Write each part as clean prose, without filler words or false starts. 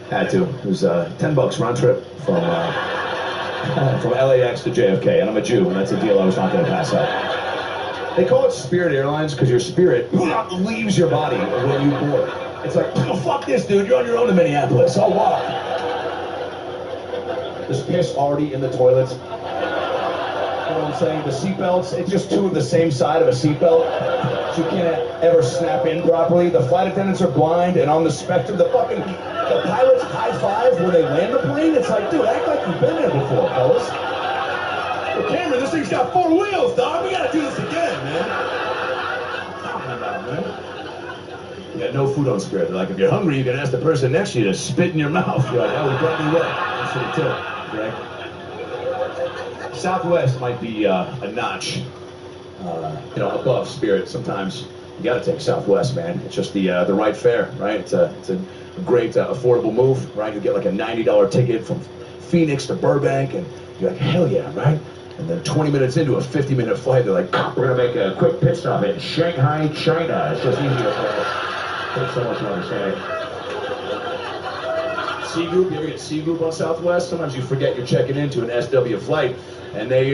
Had to. It was $10 round trip from LAX to JFK, and I'm a Jew, and that's a deal I was not going to pass up. They call it Spirit Airlines because your spirit leaves your body when you board. It's like, oh, fuck this, dude. You're on your own in Minneapolis. I'll walk. There's piss already in the toilets. You know what I'm saying? The seatbelts, it's just two of the same side of a seatbelt. So you can't ever snap in properly. The flight attendants are blind, and on the spectrum, the pilots high five when they land the plane. It's like, dude, act like you've been there before, fellas. Well, Cameron, this thing's got 4 wheels, dog. We gotta do this again, man. Talking about, man. You got no food on Spirit. They're like, if you're hungry, you can ask the person next to you to spit in your mouth. You're like, oh, we probably will. That's what it took, right? Southwest might be a notch, above Spirit. Sometimes you gotta take Southwest, man. It's just the right fare, right? It's a great affordable move, right? You get like a $90 ticket from Phoenix to Burbank, and you're like, hell yeah, right? And then 20 minutes into a 50-minute flight, they're like, we're gonna make a quick pit stop in Shanghai, China. It's just easier for us. Thanks so much for understanding. C Group, you ever get C Group on Southwest? Sometimes you forget you're checking into an SW flight, and they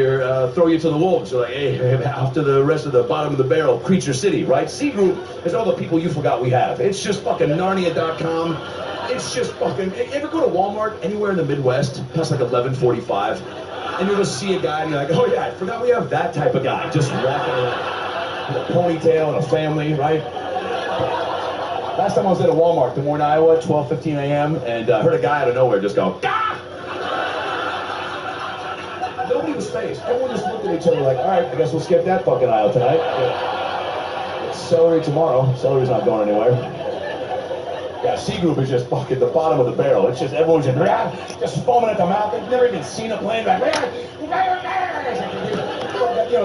throw you to the wolves. They're like, hey, off to the rest of the bottom of the barrel, Creature City, right? C Group is all the people you forgot we have. It's just fucking Narnia.com. It's just fucking, you ever go to Walmart anywhere in the Midwest past like 11:45, and you'll just see a guy and you're like, oh yeah, I forgot we have that type of guy just walking around with a ponytail and a family, right? Last time I was at a Walmart, Des Moines, Iowa, 12:15 a.m., and heard a guy out of nowhere just go, Gah! Nobody was phased. Everyone just looked at each other like, all right, I guess we'll skip that fucking aisle tonight. It's celery tomorrow. Celery's not going anywhere. Yeah, C Group is just fucking the bottom of the barrel. It's just everyone's just foaming at the mouth. They've never even seen a plane. Like,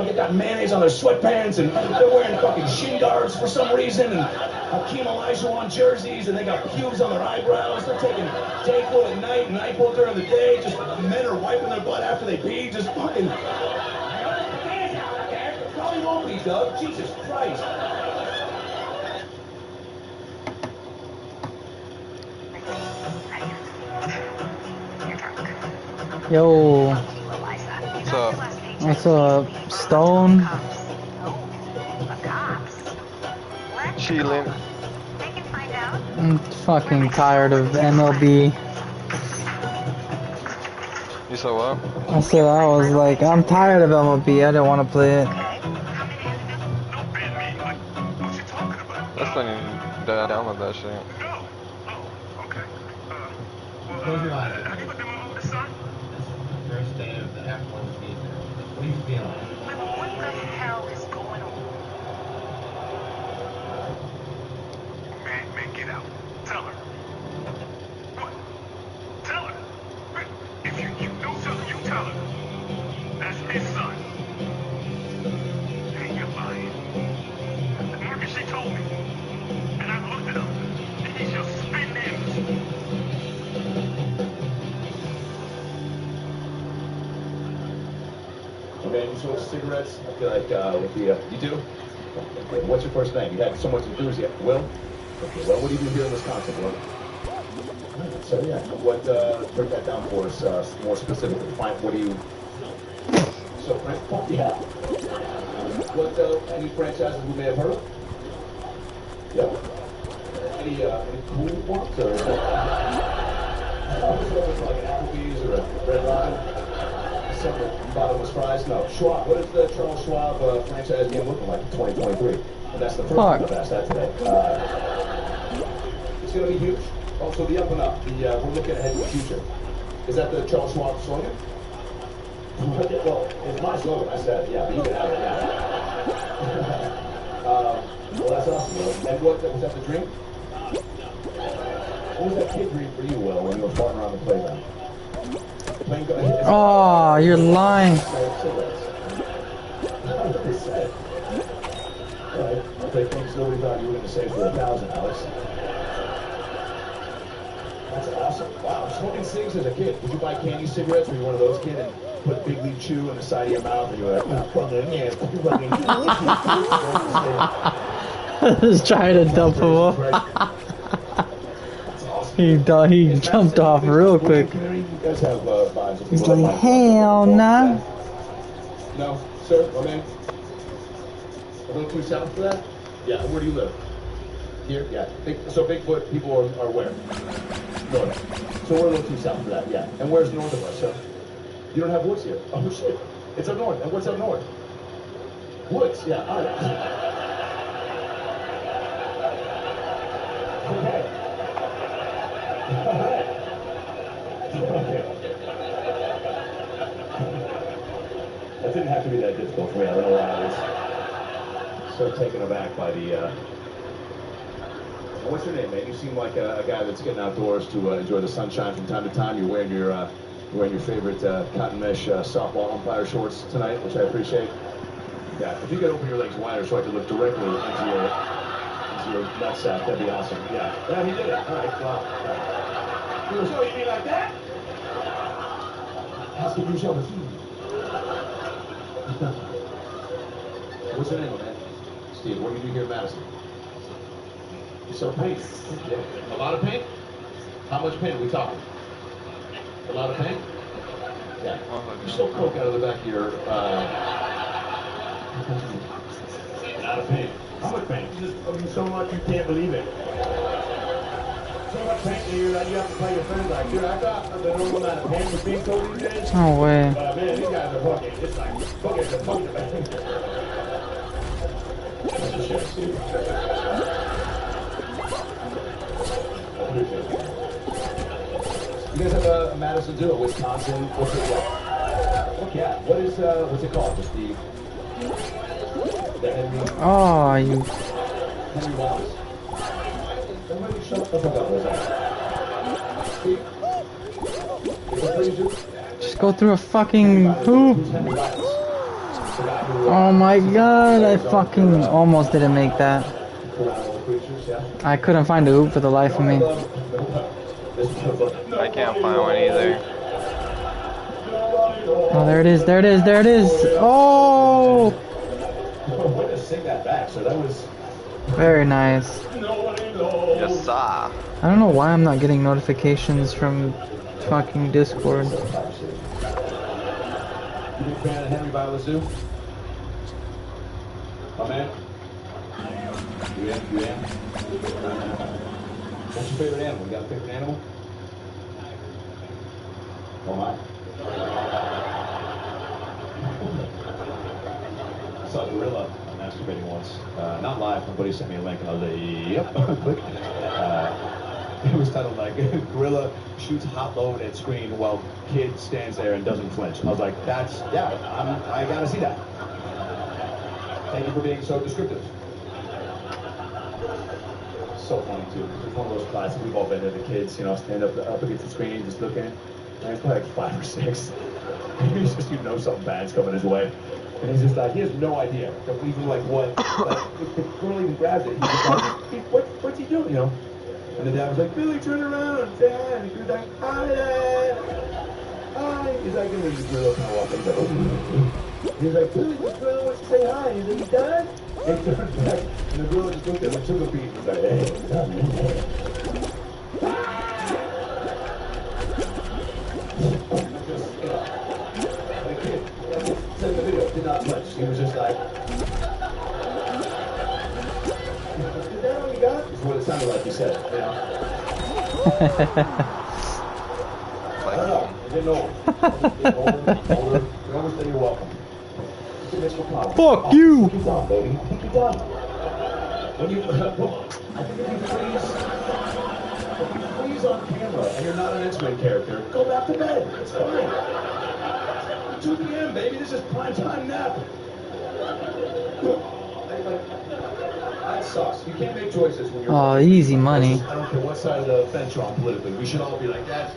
get that mayonnaise on their sweatpants, and they're wearing fucking shin guards for some reason, and Hakeem Olajuwon jerseys, and they got pubes on their eyebrows. They're taking Dayquil at night and NyQuil during the day. Just men are wiping their butt after they pee. Just fucking. Probably won't be, Doug. Jesus Christ. Yo. What's up? What's up, Stone? Chilling. I'm fucking tired of MLB. You said what? I said I was like, I'm tired of MLB. I didn't want to play it. That's funny. Download that shit. Close your eyes. First day of the F1 season. What are you feeling? What the hell is going on? Man, get out. Tell her. What? Tell her. If you don't tell her, you tell her. That's his son. Hey, you're lying. Marcus, she told me. And I looked at him. And he's just spitting in. Okay, you smoke cigarettes? I feel like you do? Okay, what's your first name? You had so much enthusiasm. Will? Okay, well, what do you do here in Wisconsin, Will? So, yeah, break that down for us more specifically. What do you... So, yeah. What, any franchises we may have heard of? Yeah. Any cool ones, or... like an Applebee's or a Red Robin? Bottomless fries? No. Schwab. What is the Charles Schwab franchise game looking like in 2023? And that's the first one I've asked that today. It's going to be huge. Also, the up and up. We're looking ahead to the future. Is that the Charles Schwab slogan? Well, it's my slogan. I said, yeah, but you can have it, yeah. Well, that's awesome, Will. And what was that the dream? What was that kid dream for you, Will, when you were farting around the playground? Oh, you're lying. Alright, I'll take things nobody thought you were going to say for 1,000, Alex. That's awesome. Wow, smoking cigs as a kid. Did you buy candy cigarettes? Were you one of those kids and put Big League Chew in the side of your mouth and you were like, oh, fucking, yeah, fucking. Just trying to dump him off. That's awesome. He jumped off real quick. You guys have vibes. He's like, hell nah. No, sir, my man. A little too south for that? Yeah, where do you live? Here? Yeah. So Bigfoot people are where? North. So we're a little too south for that, yeah. And where's north of us, sir? You don't have woods here? Oh, shit. It's up north. And what's up north? Woods, yeah. All right. Okay. All right. Okay. That didn't have to be that difficult for me. I don't know why I was so taken aback by the, What's your name, man? You seem like a guy that's getting outdoors to enjoy the sunshine from time to time. You're wearing your favorite cotton mesh softball umpire shorts tonight, which I appreciate. Yeah, if you could open your legs wider so I could look directly into your nutsack, that'd be awesome. Yeah, he did it. All right, wow. So you mean like that? Ask if you shall receive. What's your name, man? Steve, what do you do here in Madison? You sell paint. Yeah. A lot of paint? How much paint are we talking? A lot of paint? Yeah. You still coke out of the back of your, a lot of paint. How much paint? So much you can't believe it. So much paint that you have to play your friends like, dude, I thought the normal amount of paint was being sold these days. No way. But man, these guys are fucking, it's like, buckets and buckets of paint. That's a shit, Steve. You guys have a Madison Zoo, a Wisconsin, what's it called? Okay, what's it called? Just the Henry. Oh, you. Henry Wallace. Somebody shut the fuck up, Just go through a fucking hoop. Oh my god, I fucking almost didn't make that. I couldn't find a hoop for the life of me. I can't find one either. Oh, there it is, there it is, there it is. Oh! Way to sing that back, so that was Very nice. Yes, sir. I don't know why I'm not getting notifications from fucking Discord. You big fan of Henry by the Zoo? My man? You in? What's your favorite animal? You got a favorite animal? Oh my. I saw a gorilla masturbating once. Not live, my buddy sent me a link and I was like, yep, click. It was titled like, gorilla shoots hot load at screen while kid stands there and doesn't flinch. I was like, I gotta see that. Thank you for being so descriptive. So funny too. It's one of those classes we've all been there. The kids, stand up against the screen, just looking. And it's probably like 5 or 6. He's just, something bad's coming his way, and he's just like, he has no idea. Even like what, if the girl even grabs it, he's just like, what's he doing? And the dad was like, Billy, turn around, say hi. And he was like, hi, Dad. Hi. He's like, and then the girl kind of walked up. He's like, Billy, the girl wants to say hi. He's like, you done? And he turned back, and the girl just looked at him, took a beat, and was like, hey, what's up, man? The kid, said in the video, did not touch. He was just like, is that all you got? Is what it sounded like he said, I don't know. I didn't know. Older. You always say you're welcome. Fuck you! Keep it on, baby. Keep it on. When you, I think if you freeze on camera and you're not an X-Men character, go back to bed. It's fine. 2 p.m., baby. This is prime time nap. That sucks. You can't make choices when you're. Oh, easy money. I don't care what side of the fence you're on politically. We should all be like, that's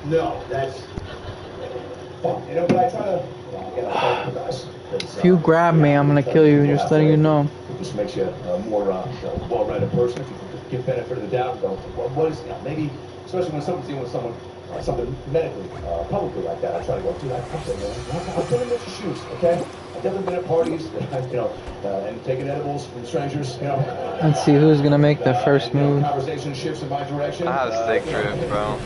fuck. But I try to. I gotta fight for guys. If you grab me, I'm gonna kill you. Just letting you know. It just makes you a more well-rounded person. If you get benefit of the doubt, go, well, what is that? Maybe, especially when someone's dealing with someone something medically, publicly like that, I try to go, dude, I've been in Mitch's shoes, okay? I've definitely been at parties, and taking edibles from strangers, Let's see who's gonna make the first move. Conversation shifts in my direction. I have steak drift, bro.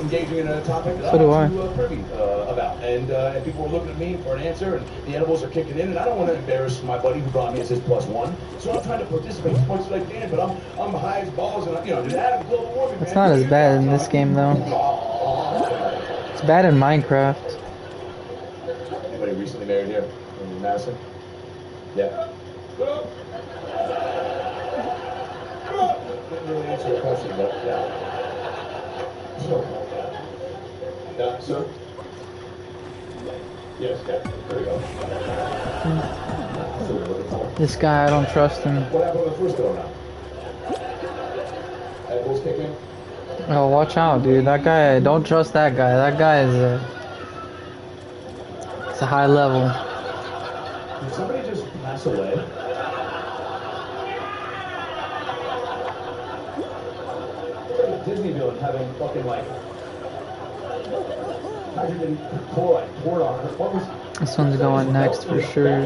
Engaging in a topic that So do I. I'm too privy about. And people are looking at me for an answer, and the edibles are kicking in, and I don't want to embarrass my buddy who brought me as his +1. So I'm trying to participate as much as I can, but I'm high as balls, and dude, Adam, global warming, It's not as bad in this game though. It's bad in Minecraft. Anybody recently married here in Madison? Yeah. Didn't really answer your question, but yeah. Sir? Yes, yeah. There we go. So we're looking for. This guy, I don't trust him. What happened on the first go now? Edibles kick in? Oh, watch out, dude. That guy, don't trust that guy. That guy is it's a high level. Did somebody just pass away? It's like a Disney villain having fucking like hydrogen chloride poured on her. What was? This one's going next for sure.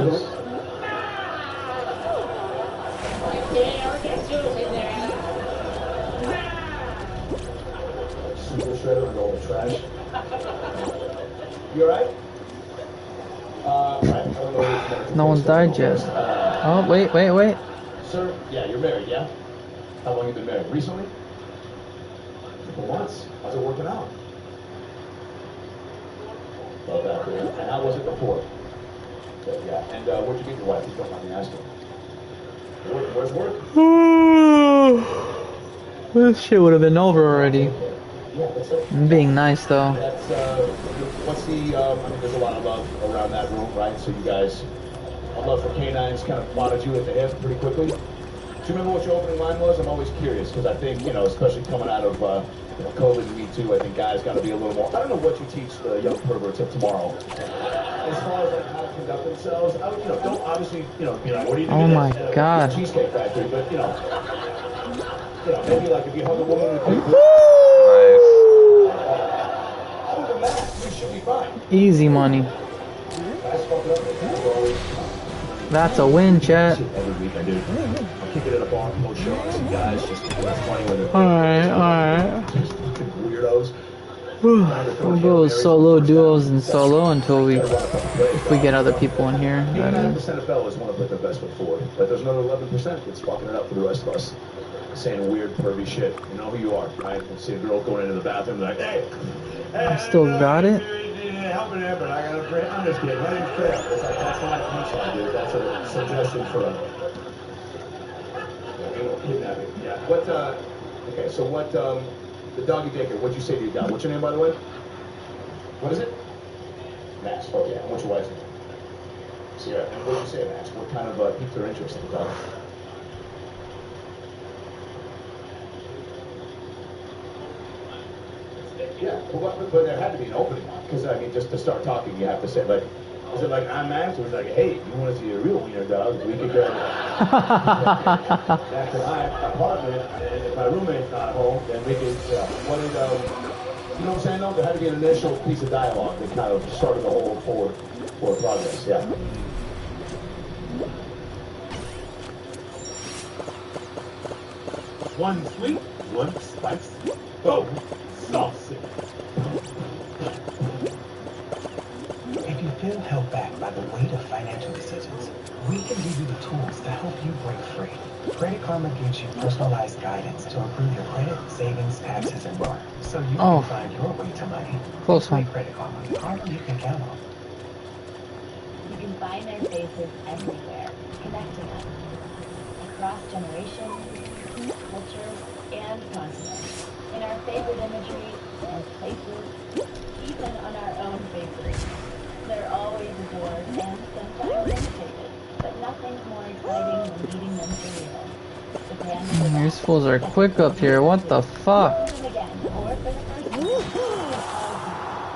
Super shredder and all the trash. You alright? No one's died yet. Oh, wait. Sir, yeah, you're married, yeah? How long have you been married? Recently? For months. How's it working out? Love that, dude. And how was it before? Yeah. And where'd you meet your wife? If you don't mind me asking. Where's work? This shit would have been over already. Yeah, that's it. I'm being nice though. That's, what's the, I mean, there's a lot of love around that room, right? So you guys, a love for canines kind of plotted you at the hip pretty quickly. Do you remember what your opening line was? I'm always curious, because I think, especially coming out of COVID and Me Too, I think guys got to be a little more, I don't know what you teach the young perverts of tomorrow. As far as like how to conduct themselves, I would, don't obviously, be like, what do you do? Oh my God. Cheesecake Factory, but, maybe like if you hug a woman with big Nice. other than that, you should be fine. Easy money. Guys fuck it up. That's a win, chat. Every week I do. I'll kick it at a bar, post show on some guys, just that's funny when they're Alright. just fucking weirdos. We'll go solo duos and solo until if we get other people in here. That is. 89% of fellas want to put their best foot forward, but there's another 11% that's fucking it up for the rest of us. Saying weird, pervy shit. You know who you are, right? You see a girl going into the bathroom, like, hey, I still got it. help me there, but I got a friend. I'm just kidding. My name's Phil. It's like, that's not a punchline, dude. That's a suggestion for a kidnapping. Yeah. What, okay, so what, the doggy daycare, what'd you say to your dog? What's your name, by the way? What is it? Max. Oh, yeah. What's your wife's name? Sierra. And what'd you say, Max? What kind of piqued her interest in the dog? Yeah, but there had to be an opening, because I mean, just to start talking, you have to say, like, is it like I'm Max, or is it like, hey, you want to see a real wiener dog? We could go back to my apartment, and if my roommate's not home, then we could. What did you know what I'm saying? Though there had to be an initial piece of dialogue that kind of started the whole forward progress. Yeah. One sweet, one spicy. Oh, saucy. If you feel held back by the weight of financial decisions, we can give you the tools to help you break free. Credit Karma gives you personalized guidance to improve your credit, savings, taxes, and more, so you can find your way to money. Close one. Credit Karma, Karma you can count on. You can find their faces everywhere, connecting us across generations, cultures, and continents. In our favorite imagery and places, even on our own faces. They're always adored and sometimes imitated, but nothing's more exciting than meeting them for real. Japan These fools are quick up here. What the fuck? again, or for the first time,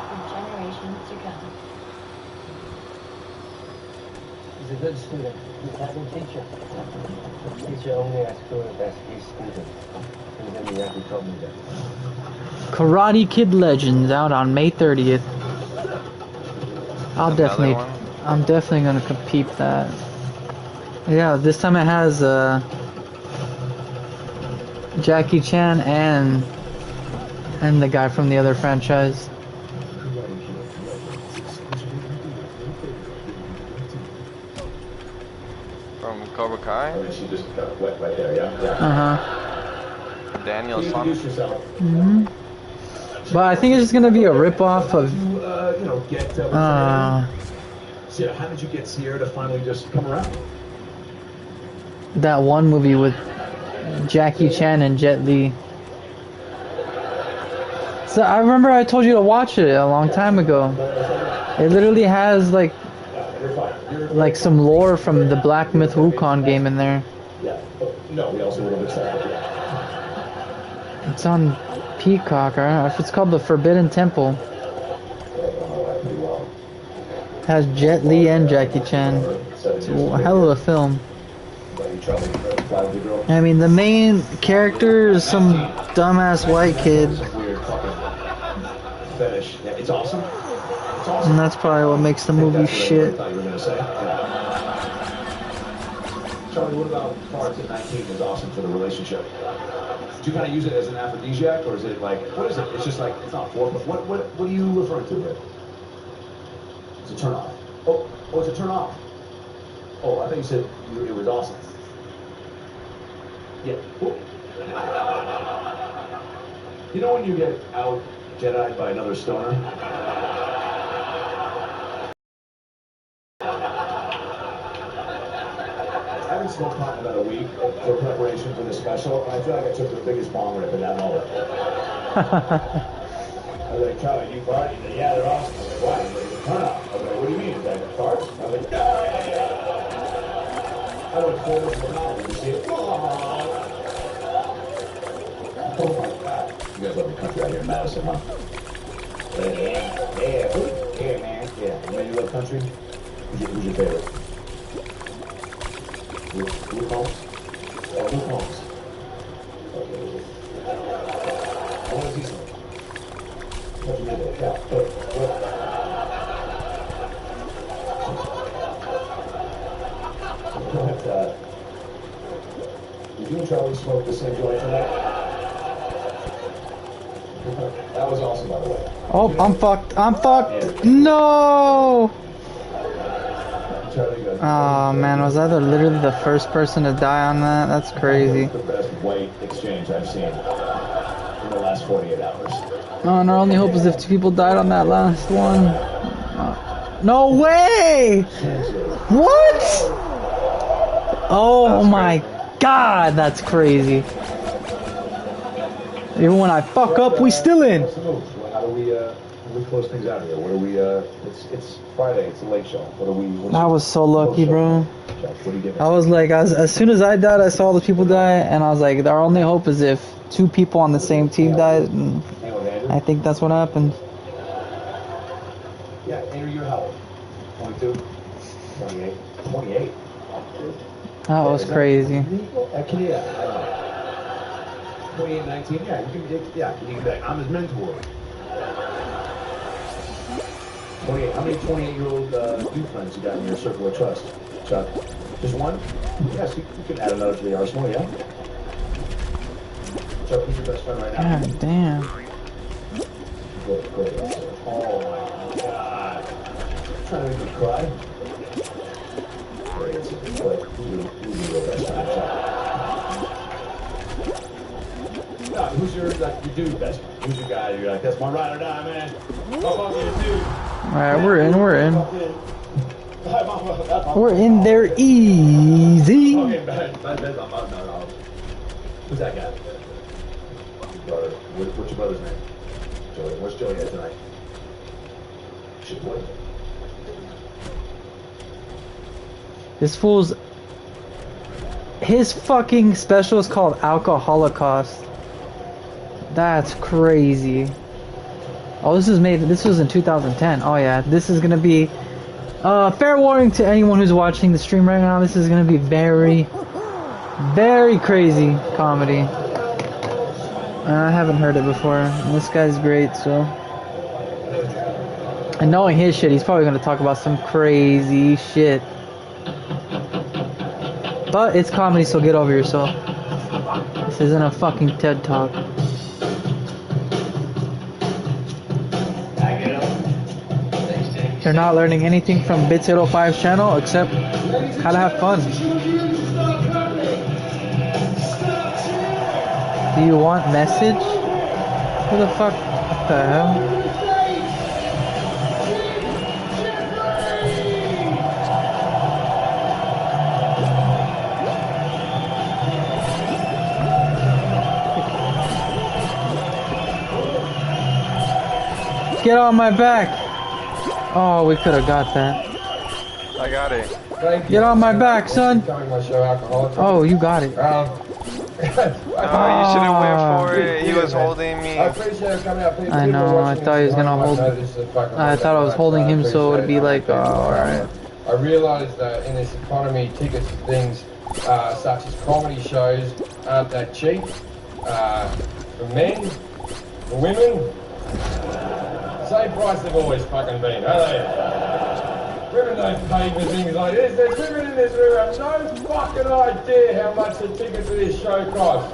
for generations to come. He's a good student. He's having teacher. Teacher only asks for the best his student. And then he actually told me that. Karate Kid Legends out on May 30th. I'm definitely gonna compete that. Yeah, this time it has Jackie Chan and the guy from the other franchise. From Cobra Kai? And then she just got wet right there, yeah. Daniel's Introduce son. yourself. But I think it's just gonna be a ripoff of. You know, get. Sierra, how did you get Sierra to finally just come around? That one movie with Jackie Chan and Jet Li. So I remember I told you to watch it a long time ago. It literally has like some lore from the Black Myth Wukong game in there. Yeah. No, we also would have accepted. It's on Peacock, or I don't know if it's called The Forbidden Temple. It has Jet Li and Jackie Chan. It's a hell of a film. I mean, the main character is some dumbass white kid. Fetish. Yeah, it's awesome. It's awesome. And that's probably what makes the movie shit. Charlie, what about farts at 19 is awesome for the relationship? Do you kind of use it as an aphrodisiac, or is it like, what is it? It's just like, it's not foreplay. What are you referring to here? It's a turn off. Oh, it's a turn off. Oh, I thought you said it was awesome. Yeah. Ooh. You know when you get out Jedi'd by another stoner? I haven't smoked pot in about a week for preparation for this special, and I feel like I took the biggest bong rip in that moment. I was like, Charlie, you fart? He said, yeah, they're awesome. I was like, why? He's like, it's a turn off. I was like, what do you mean? Is that farts? I was like, yeah. I went forward to the mouth and you see it. Oh my God. You guys love the country out here in Madison, huh? Yeah, man. Yeah. You know you love country? Who's your favorite? Luke Holmes? Oh, Luke Holmes. Okay. I want to see some. Yeah, but did you and Charlie smoke the same joint tonight? That was awesome, by the way. Oh, I'm fucked. I'm fucked. No! Oh man, was I literally the first person to die on that? That's crazy. The best white exchange I've seen in the last 48 hours. Oh, and our only hope is if 2 people died on that last one. No way! What? Oh my God, that's crazy. Even when I fuck up, we still in. How do we close things out here? What do we? It's Friday. It's a late show. What do we? I was so lucky, bro. What do you give? I was like, as soon as I died, I saw the people die, and I was like, our only hope is if 2 people on the same team died, and I think that's what happened. Yeah, Andrew, you're how old? 22? 28? 28? That was crazy. Yeah, 28, 19, yeah, you can be back. I'm his mentor. 28, how many 28-year-old dude friends you got in your circle of trust, Chuck? Just one? Yes, you can add another to the arsenal, yeah? Chuck, who's your best friend right now? God damn. Great. Oh my God. I'm trying to make me cry. Great. But who's your best friend, Chuck? No, who's your dude best friend? Who's your guy? You're like, that's my ride or die, man. How you, dude? Alright, we're in. We're in there easy. Okay, no. Who's that guy? Your brother. What's your brother's name? Joey. What's Joey at tonight? Shit, boy. This fool's... His fucking special is called Alcoholocaust. That's crazy. Oh, this was in 2010. Oh yeah, this is gonna be... fair warning to anyone who's watching the stream right now, this is gonna be very, very crazy comedy. I haven't heard it before. And this guy's great, so. And knowing his shit, he's probably gonna talk about some crazy shit. But it's comedy, so get over yourself. This isn't a fucking TED Talk. You're not learning anything from Bits805's channel except how to have fun. Do you want message? Who the fuck? What the hell? Get on my back! Oh, we could have got that. I got it. Get on my back, son! Oh, you got it. No, you shouldn't wait for it. He was holding me. I know, I thought he was gonna hold. I thought I was holding him, so it would be like, oh, alright. I realised that in this economy, tickets for things such as comedy shows aren't that cheap. For men, for women, same price they've always fucking been, aren't they? Women don't pay for things like this. There's women in this room who have no fucking idea how much the ticket to this show costs.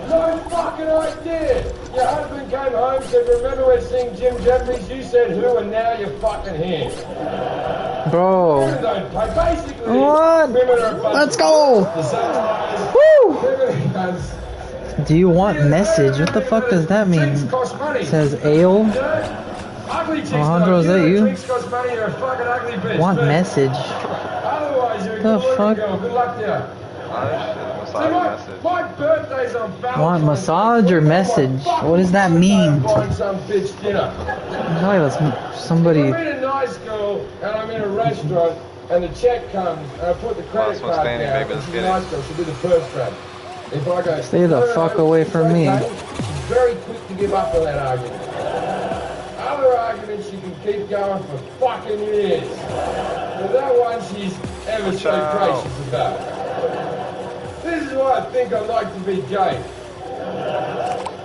No fucking idea. Your husband came home, said, remember we're seeing Jim Jeffries? You said who, and now you're fucking here. Bro. Women don't pay. Basically, What? women are a bunch Let's go! Woo! Do you want message? What the fuck does that mean? It says ale? Alejandro, is that you? Want message? The fuck? Good luck to my birthday's on Valentine's. Want massage or message? What does that mean? Some bitch dinner. Somebody. If I meet a nice girl and I'm in a restaurant and the check comes and I put the credit card down, and she's a nice girl, she'll be the first grab. If I go, stay the fuck away from me. She's very quick to give up on that argument. Other arguments she can keep going for fucking years. But that one she's ever so gracious about. This is why I think I'd like to be gay.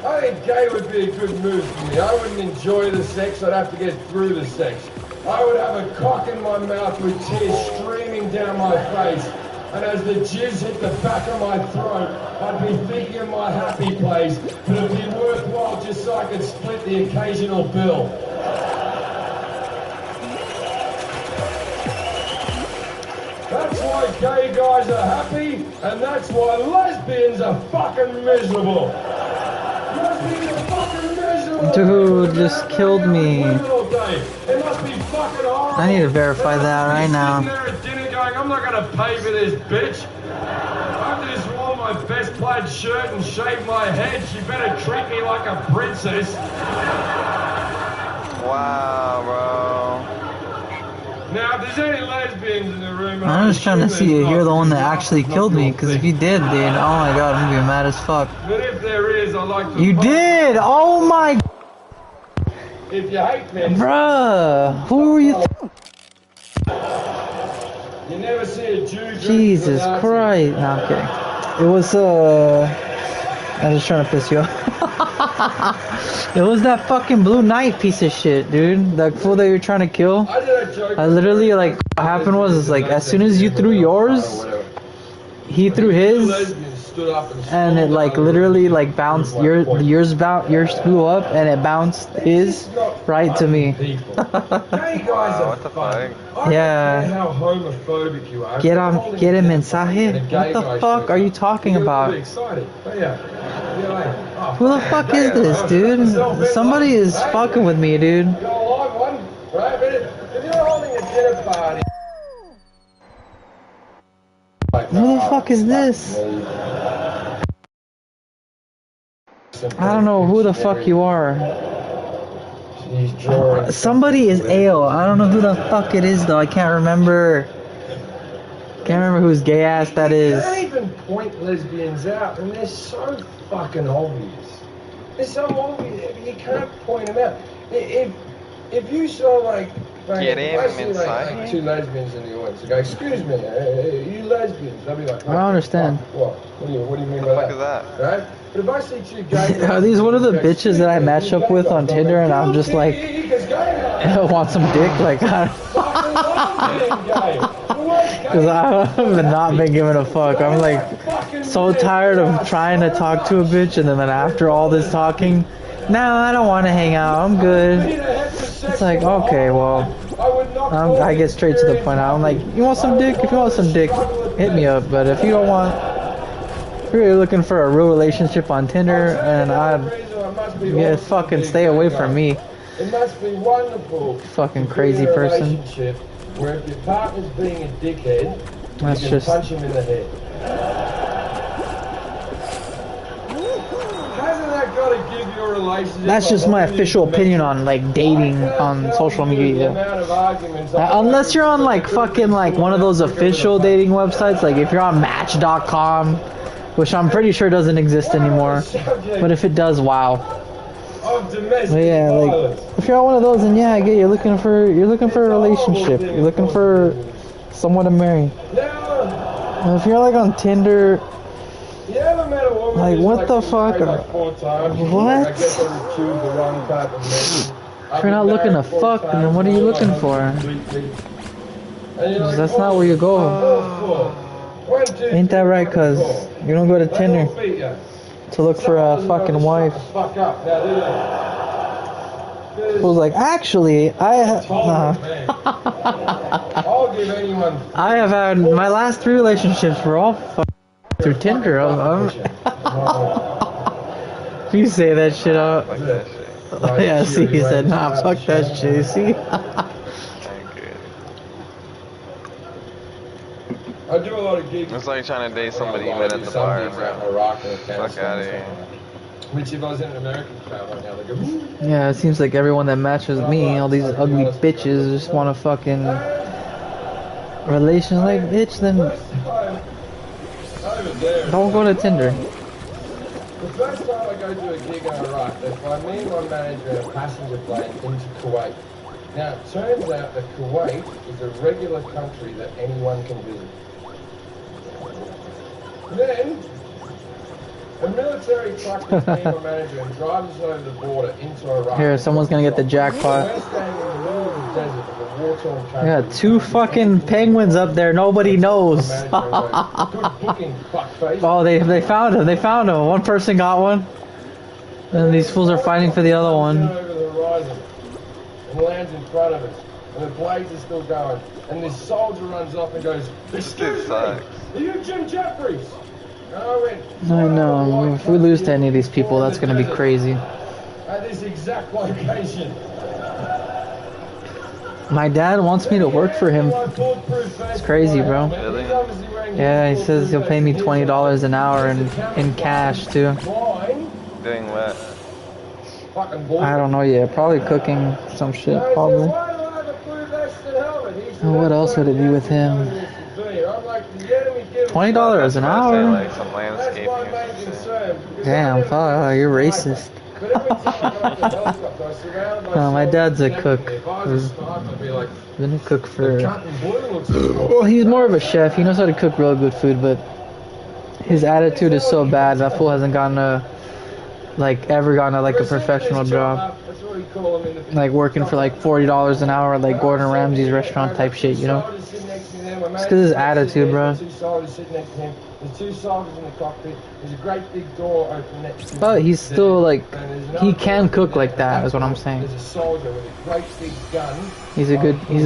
I think gay would be a good move for me. I wouldn't enjoy the sex, I'd have to get through the sex. I would have a cock in my mouth with tears streaming down my face. And as the jizz hit the back of my throat, I'd be thinking of my happy place, but it'd be worthwhile just so I could split the occasional bill. That's why gay guys are happy, and that's why lesbians are fucking miserable. Lesbians are fucking miserable. Dude just killed me. It must be fucking horrible. I need to verify that right now. I'm not gonna pay for this bitch. I've just worn my best plaid shirt and shaved my head. She better treat me like a princess. Wow, bro. Now, if there's any lesbians in the room, I'm just trying to see if you're the one that actually killed me, because if you did, dude, oh my god, I'm gonna be mad as fuck. But if there is, I'd like to. You did! Oh my. If you hate me, bruh, who were you? You never see a Jew. Jesus Christ! No, I'm kidding. It was I'm just trying to piss you off. It was that fucking Blue Knight piece of shit, dude. That fool that you're trying to kill. I literally, like, what happened was, like, as soon as you threw yours, he threw his, and it, like, literally, like, bounced, yours flew up, and it bounced his right to me. What the fuck? Yeah. Get a mensaje? What the fuck are you talking about? Who the fuck is this, dude? Somebody is fucking with me, dude. If you're holding a dinner party. Who the fuck is this? I don't know who the fuck you are. Somebody is AO. I don't know who the fuck it is though. I can't remember. Can't remember whose gay ass that is. They don't even point lesbians out, and they're so fucking obvious. They're so obvious. You can't point them out. If you saw like two lesbians in the audience, you go, excuse me, you lesbians? They'll be like, I don't understand. What? What do you mean by that? What the fuck is that? Right? But if I see two gay Are these one of the bitches that I match up with on Tinder and I'm just like, I want some dick? Like, because I've not been giving a fuck. I'm like so tired of trying to talk to a bitch and then after all this talking, no, I don't want to hang out. I'm good. It's like, okay, well, I get straight to the point. I'm like, you want some dick? If you want some dick, hit me up. But if you don't want, if you're really looking for a real relationship on Tinder, and fucking stay away from me. It must be wonderful. Fucking crazy person. Where if your partner's being a dickhead, That's you can just punch him in the head. Hasn't that got to give your relationship? That's just my official opinion on like dating on social media. Unless you're on like fucking like one of those official dating websites, like if you're on Match.com, which I'm pretty sure doesn't exist anymore. But if it does, wow. But yeah, like if you're on one of those, then yeah, I get you're looking for a relationship. You're looking for someone to marry. And if you're like on Tinder, like what the fuck? What? If you're not looking to fuck, then what are you looking for? 'Cause that's not where you go. Ain't that right? Cause you don't go to Tinder to look for a fucking wife. Who's like, actually, I have had my last 3 relationships were all through Tinder. If you say that shit out. Yeah, see, he said, nah, fuck that shit, see? I do a lot of gigs. It's like trying to date somebody you met at the bar, bro. Fuck out of here. Which if I was in an American crowd right now, they go, Yeah, it seems like everyone that matches me, all these ugly bitches, just want a fucking relation. Like, bitch, then don't go to Tinder. The first time I go to a gig in Iraq, they fly me and my manager in a passenger plane into Kuwait. Now, it turns out that Kuwait is a regular country that anyone can visit. Then, a military truck takes me and my manager and drives us over the border into Iraq. Here, someone's gonna get the jackpot. We're standing in the middle of the desert of a war-torn country. I got 2 fucking penguins up there, nobody knows. Good booking, fuckface. Oh, they found him, One person got one. And these fools are fighting for the other one. Over the horizon and lands in front of us, and the blades are still going. And this soldier runs off and goes, "Excuse me, are you Jim Jeffries?" And I went, I know, if we lose to any of these people, that's gonna be crazy. At this exact location. My dad wants me to work for him. It's crazy, bro. Really? Yeah, he says he'll pay me $20 an hour in cash, too. Doing what? I don't know yet. Probably cooking some shit, probably. What else would it be with him? $20 an hour? Like some landscaping or some shit. Damn, fuck, you're racist. No, my dad's a cook. He's been a cook for... Well, he's more of a chef. He knows how to cook real good food, but his attitude is so bad. That fool hasn't gotten a... Like, ever gotten a, like, a professional job. Like, working for, like, $40 an hour, like Gordon Ramsay's restaurant type shit, you know? It's because his attitude, bro. But he's still, like, he can cook like that, is what I'm saying. He's a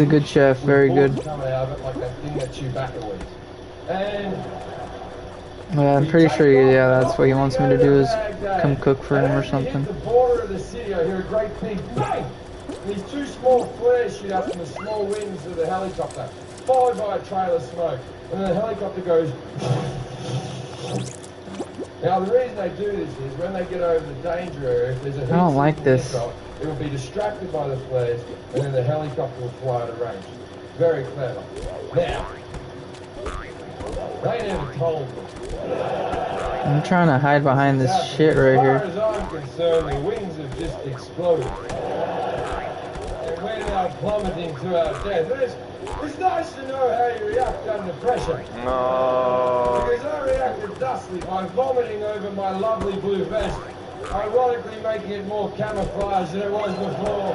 good chef, very good. Yeah, I'm pretty sure, yeah, that's what he wants me to do, is come cook for him or something. The border of the city, I hear a great big bang! These 2 small flares shoot up from the small wings of the helicopter, followed by a trail of smoke. And then the helicopter goes... Now, the reason they do this is when they get over the danger area, if there's a I don't like this. It will be distracted by the flares, and then the helicopter will fly at a range. Very clever. Now, they never told me. I'm trying to hide behind this shit right here. As far as I'm concerned, the wings have just exploded. And we're now plummeting to our death. It's nice to know how you react under pressure. No. Because I reacted thusly by vomiting over my lovely blue vest, ironically making it more camouflage than it was before.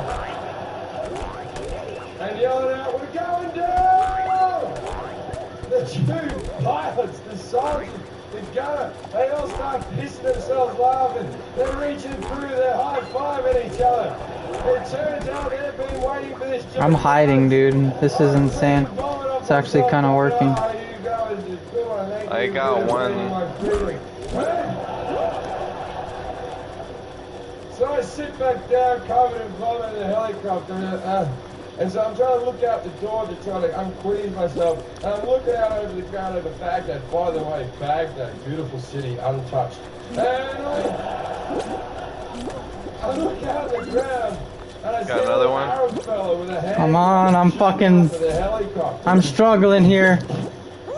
And yelling out, "We're going down!" The two pilots, the sergeant, the gunner, they all start pissing themselves laughing. They're reaching through, they're high-fiving each other. It turns out they've been waiting for this job. I'm hiding, dude. This is insane. It's actually kind of working. I got one. So I sit back down, covered in vomit in the helicopter, and so I'm trying to look out the door to try to unqueeze myself. And I'm looking out over the ground over Baghdad. By the way, Baghdad, beautiful city, untouched. And I look out the ground, and I see another one? Arab fella with a hand. Come on, I'm fucking... I'm struggling here.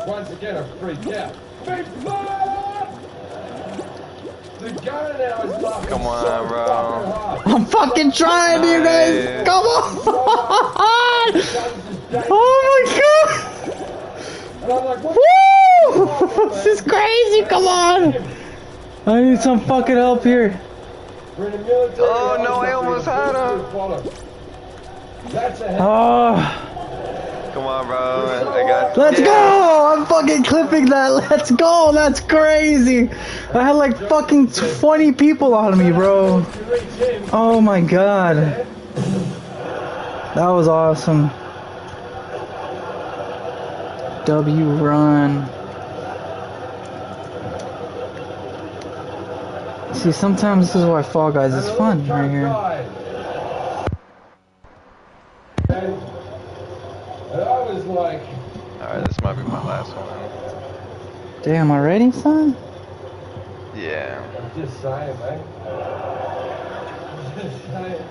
Once again, I freak out. Big fuck! The gunner now is laughing. Come on, so bro. fucking hard. I'm fucking trying, you guys. Come on. Oh my god. And I'm like, what? Woo! This is crazy. Come on. I need some fucking help here. We're in a military. Oh no, I almost had him. That's a Oh. Come on, bro. I got. Let's go! I'm fucking clipping that. Let's go! That's crazy! I had like fucking 20 people on me, bro. Oh my god. That was awesome. W run. See, sometimes this is why Fall Guys is fun right here. And I was like, Alright, this might be my last one. Damn, already, son? Yeah. I'm just saying, man. Just saying.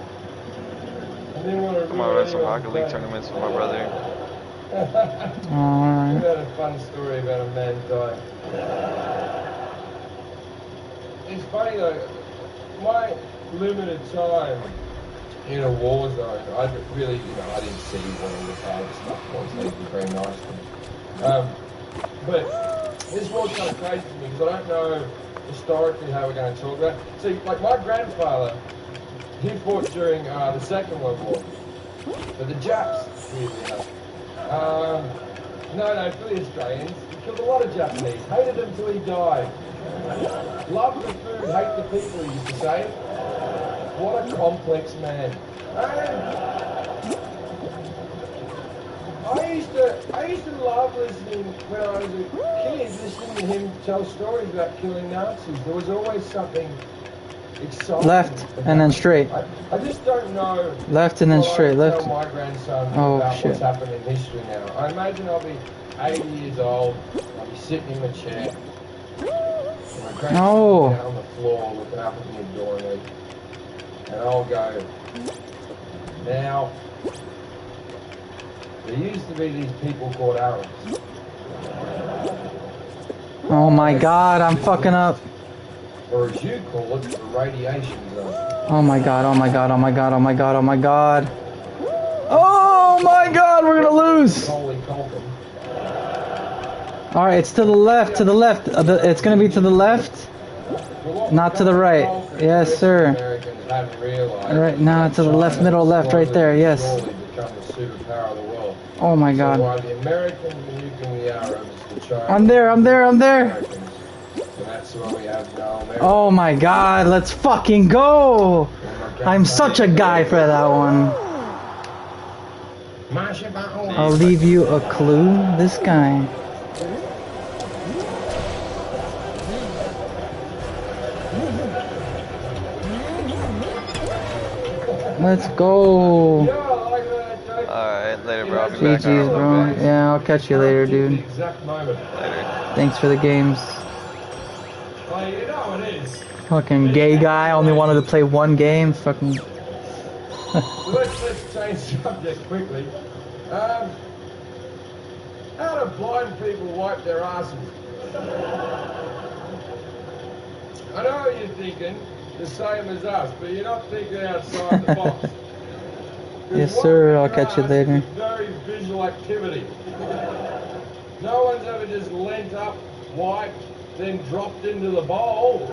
I didn't want to I'm gonna run some Rocket League tournaments with my brother. Alright. We had a fun story about a man dying. It's funny though, my limited time in a war zone, I really, I didn't see one of the bad stuff once. They were very nice to me. But this was kind of crazy to me because I don't know historically how we're going to talk about it. See, like my grandfather, he fought during the Second World War. But the Japs, weirdly enough. No, for the Australians, he killed a lot of Japanese, hated them till he died. Love the food, hate the people, he used to say. What a complex man. I used to love listening when I was a kid, listening to him tell stories about killing Nazis. There was always something exciting. Left and then straight. I just don't know. Left and then straight. Left. Tell my grandson about shit. what's happened in history now. I imagine I'll be 80 years old. I'll be sitting in my chair. No. Down on the floor looking up at me adoring me. And I'll go, now, there used to be these people called Arabs. Oh my god, I'm fucking up. Or as you call it, the radiation zone. Oh my god, oh my god, oh my god, oh my god, oh my god. Oh my god, we're gonna lose. Holy Colton. Alright, it's to the left, to the left. It's gonna be to the left, not to the right. Yes, sir. Alright, now to the left, middle, left, right there, yes. Oh my god. The Americans are nuking the Arabs, the Chinese. I'm there. Oh my god, let's fucking go! I'm such a guy for that one. I'll leave you a clue. This guy. Let's go. Alright, later, bro. I'll be back. GG's, bro. Yeah, I'll catch you later, dude. Later. Thanks for the games. Well, you know it is. Fucking gay guy, only wanted to play one game. Fucking. Let's change subject quickly. How do blind people wipe their asses? I know what you're thinking, the same as us, but you're not thinking outside the box. Yes, sir. I'll catch you later. Very visual activity. No one's ever just leant up, wiped, then dropped into the bowl.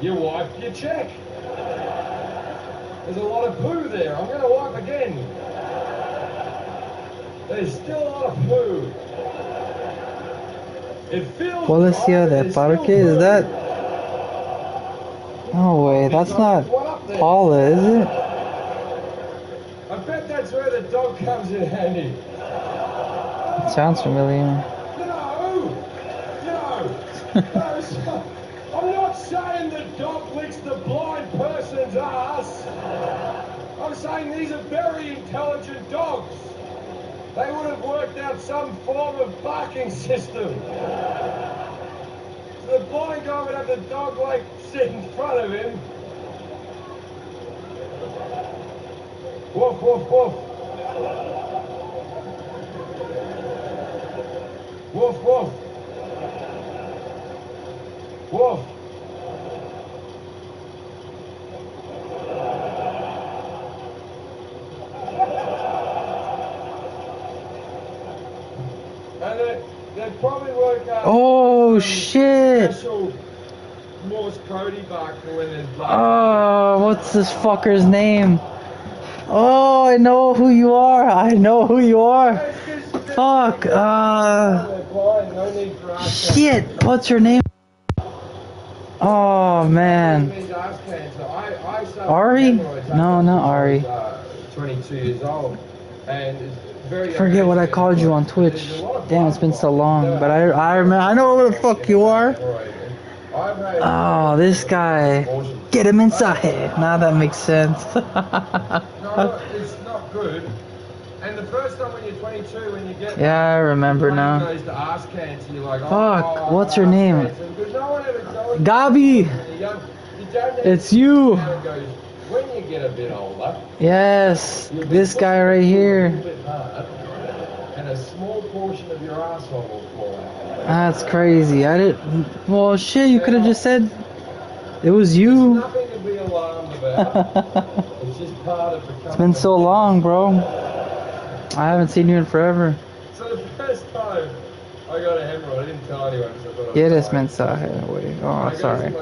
You wipe, you check. There's a lot of poo there. I'm going to wipe again. There's still a lot of poo. It feels Policía del Parque, is that? No way, that's not Paula, is it? I bet that's where the dog comes in handy. It sounds familiar. No, I'm not saying the dog licks the blind person's ass. I'm saying these are very intelligent dogs. They would have worked out some form of barking system. So the blind guy would have the dog like sit in front of him. Woof, woof, woof. Woof, woof. Woof. And they'd probably work out. Oh shit! Special Morse Cody bark for when there's blood. Oh, what's this fucker's name? Oh, I know who you are. I know who you are. Fuck. Shit. What's your name? Oh man. Ari? No, not Ari. 22 years old, and Forget what I called you on Twitch. Damn, it's been so long. But I remember. I know who the fuck you are. Oh, this guy. Get him inside. Now that makes sense. No, it's not good. And the first time when you're 22, when you get yeah, I remember now. to ass cancer, you're like, fuck, what's your name? No one ever told you. Gabi! It's you! When you get a bit older, yes, this guy right here. And a small portion of your asshole will fall out. That's crazy. I didn't. Well, shit, you could have just said it was you. There's nothing to be alarmed about. It's just part of the. It's been so long, bro. I haven't seen you in forever. So the first time I got a hemorrhoid, I didn't tell anyone because I thought I was Quieres dying. mensaje, güey. Oh, sorry. I'm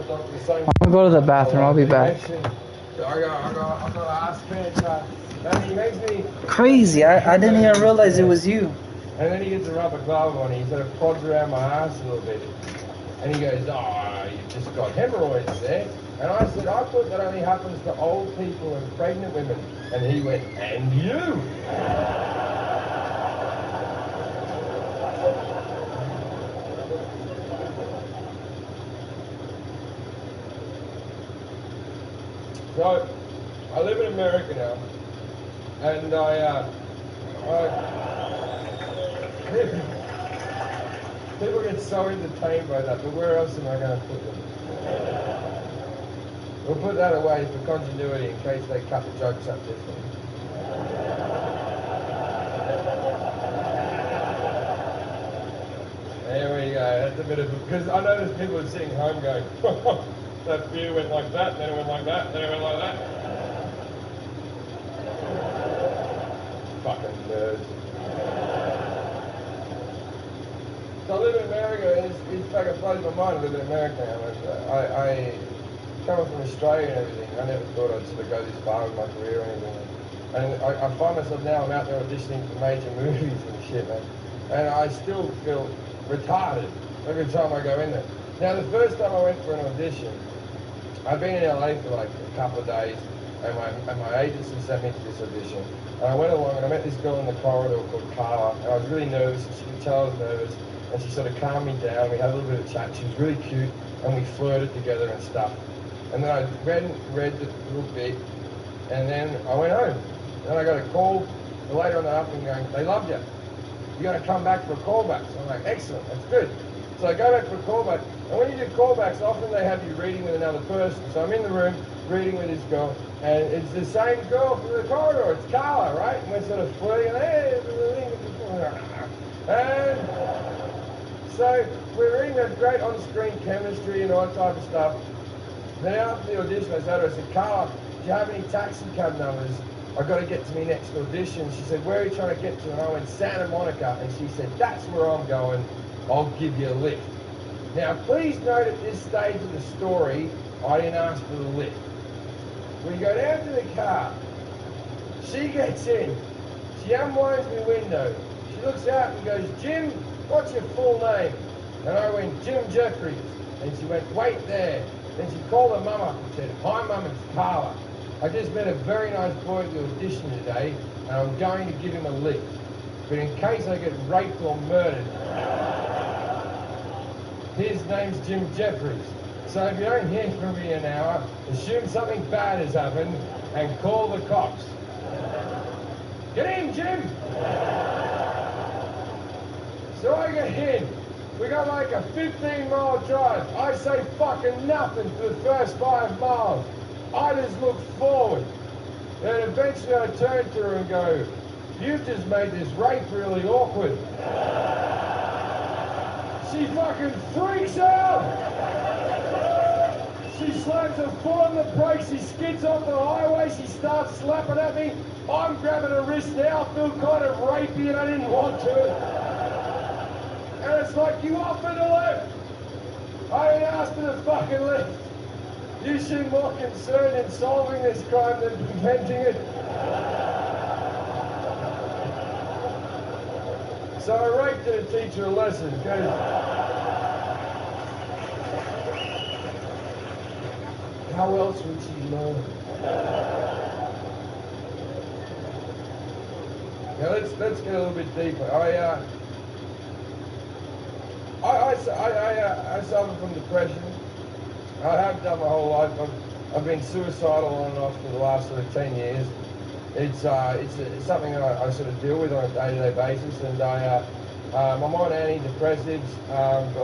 gonna go to the bathroom. I'll be back. I got ass cancer. And he makes me. Crazy. I didn't even realize it was you. And then he gets a rubber glove on. He sort of prods around my ass a little bit. And he goes, "Oh, you've just got hemorrhoids there." And I said, "I thought that only happens to old people and pregnant women." And he went, "And you?" So, I live in America now, and people get so entertained by that, but where else am I going to put them? We'll put that away for continuity in case they cut the jokes up differently. There we go, that's a bit of, because I know there's people sitting home going, that view went like that, then it went like that, then it went like that. Fucking nerds. So I live in America, and it's fucking blows my mind I live in America now. I coming from Australia and everything, I never thought I'd sort of go this far in my career or anything. And I find myself now, I'm out there auditioning for major movies and shit, man. And I still feel retarded every time I go in there. Now, the first time I went for an audition, I'd been in LA for like a couple of days, and my agency sent me to this audition. And I went along and I met this girl in the corridor called Carla, and I was really nervous, and she could tell I was nervous, and she sort of calmed me down. We had a little bit of chat. She was really cute, and we flirted together and stuff. And then I read the little bit, and then I went home. Then I got a call later on that afternoon going, "They loved you. You're going to come back for a callback." So I'm like, "Excellent, that's good." So I go back for a callback, and when you do callbacks, often they have you reading with another person. So I'm in the room reading with this girl, and it's the same girl from the corridor. It's Carla, right? And we're sort of flirting, and so we're reading that great on-screen chemistry and all that type of stuff. Then after the audition, I said to her, I said, "Carla, do you have any taxi cab numbers? I got to get to my next audition. She said, where are you trying to get to? And I went, Santa Monica. And she said, that's where I'm going. I'll give you a lift. Now, please note at this stage of the story, I didn't ask for the lift. We go down to the car. She gets in. She unwinds my window. She looks out and goes, Jim, what's your full name? And I went, Jim Jeffries. And she went, wait there. Then she called her mum up and said, hi mum, it's Carla. I just met a very nice boy at the audition today, and I'm going to give him a lift. But in case I get raped or murdered, his name's Jim Jeffries. So if you don't hear from me in an hour, assume something bad has happened and call the cops. Get in, Jim! So I get in. We got like a 15-mile drive. I say fucking nothing for the first 5 miles. I just look forward. And eventually I turn to her and go, you've just made this rape really awkward. She fucking freaks out. She slams her foot on the brake. She skids off the highway. She starts slapping at me. I'm grabbing her wrist now. I feel kind of rapey and I didn't want to. And it's like, you offered a lift. I ain't asked for the fucking lift. You seem more concerned in solving this crime than preventing it. So I raped her to teach her a lesson. How else would she learn? Now let's get a little bit deeper. I suffer from depression. I have done my whole life. I've been suicidal on and off for the last sort of 10 years. It's something that I sort of deal with on a day-to-day basis, and I'm on antidepressives.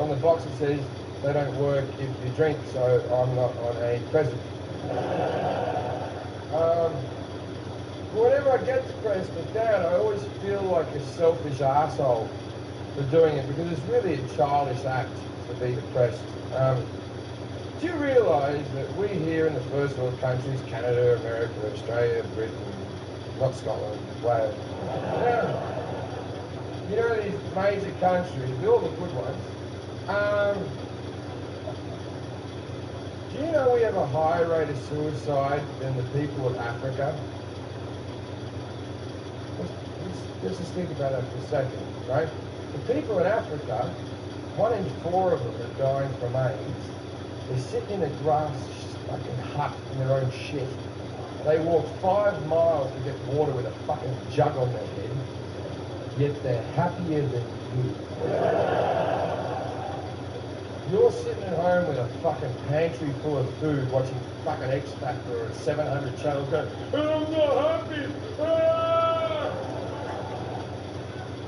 On the box it says they don't work if you drink, so I'm not on antidepressants. Whenever I get depressed or down, I always feel like a selfish arsehole for doing it, because it's really a childish act to be depressed. Do you realise that we here in the first world countries, Canada, America, Australia, Britain, not Scotland, Wales, you know these major countries, all the good ones, do you know we have a higher rate of suicide than the people of Africa? Let's just think about that for a second, right? The people in Africa, 1 in 4 of them are dying from AIDS. They're sitting in a grass fucking hut in their own shit. They walk 5 miles to get water with a fucking jug on their head, yet they're happier than you. You're sitting at home with a fucking pantry full of food, watching fucking X Factor or 700 channels going, I'm not happy! Ah!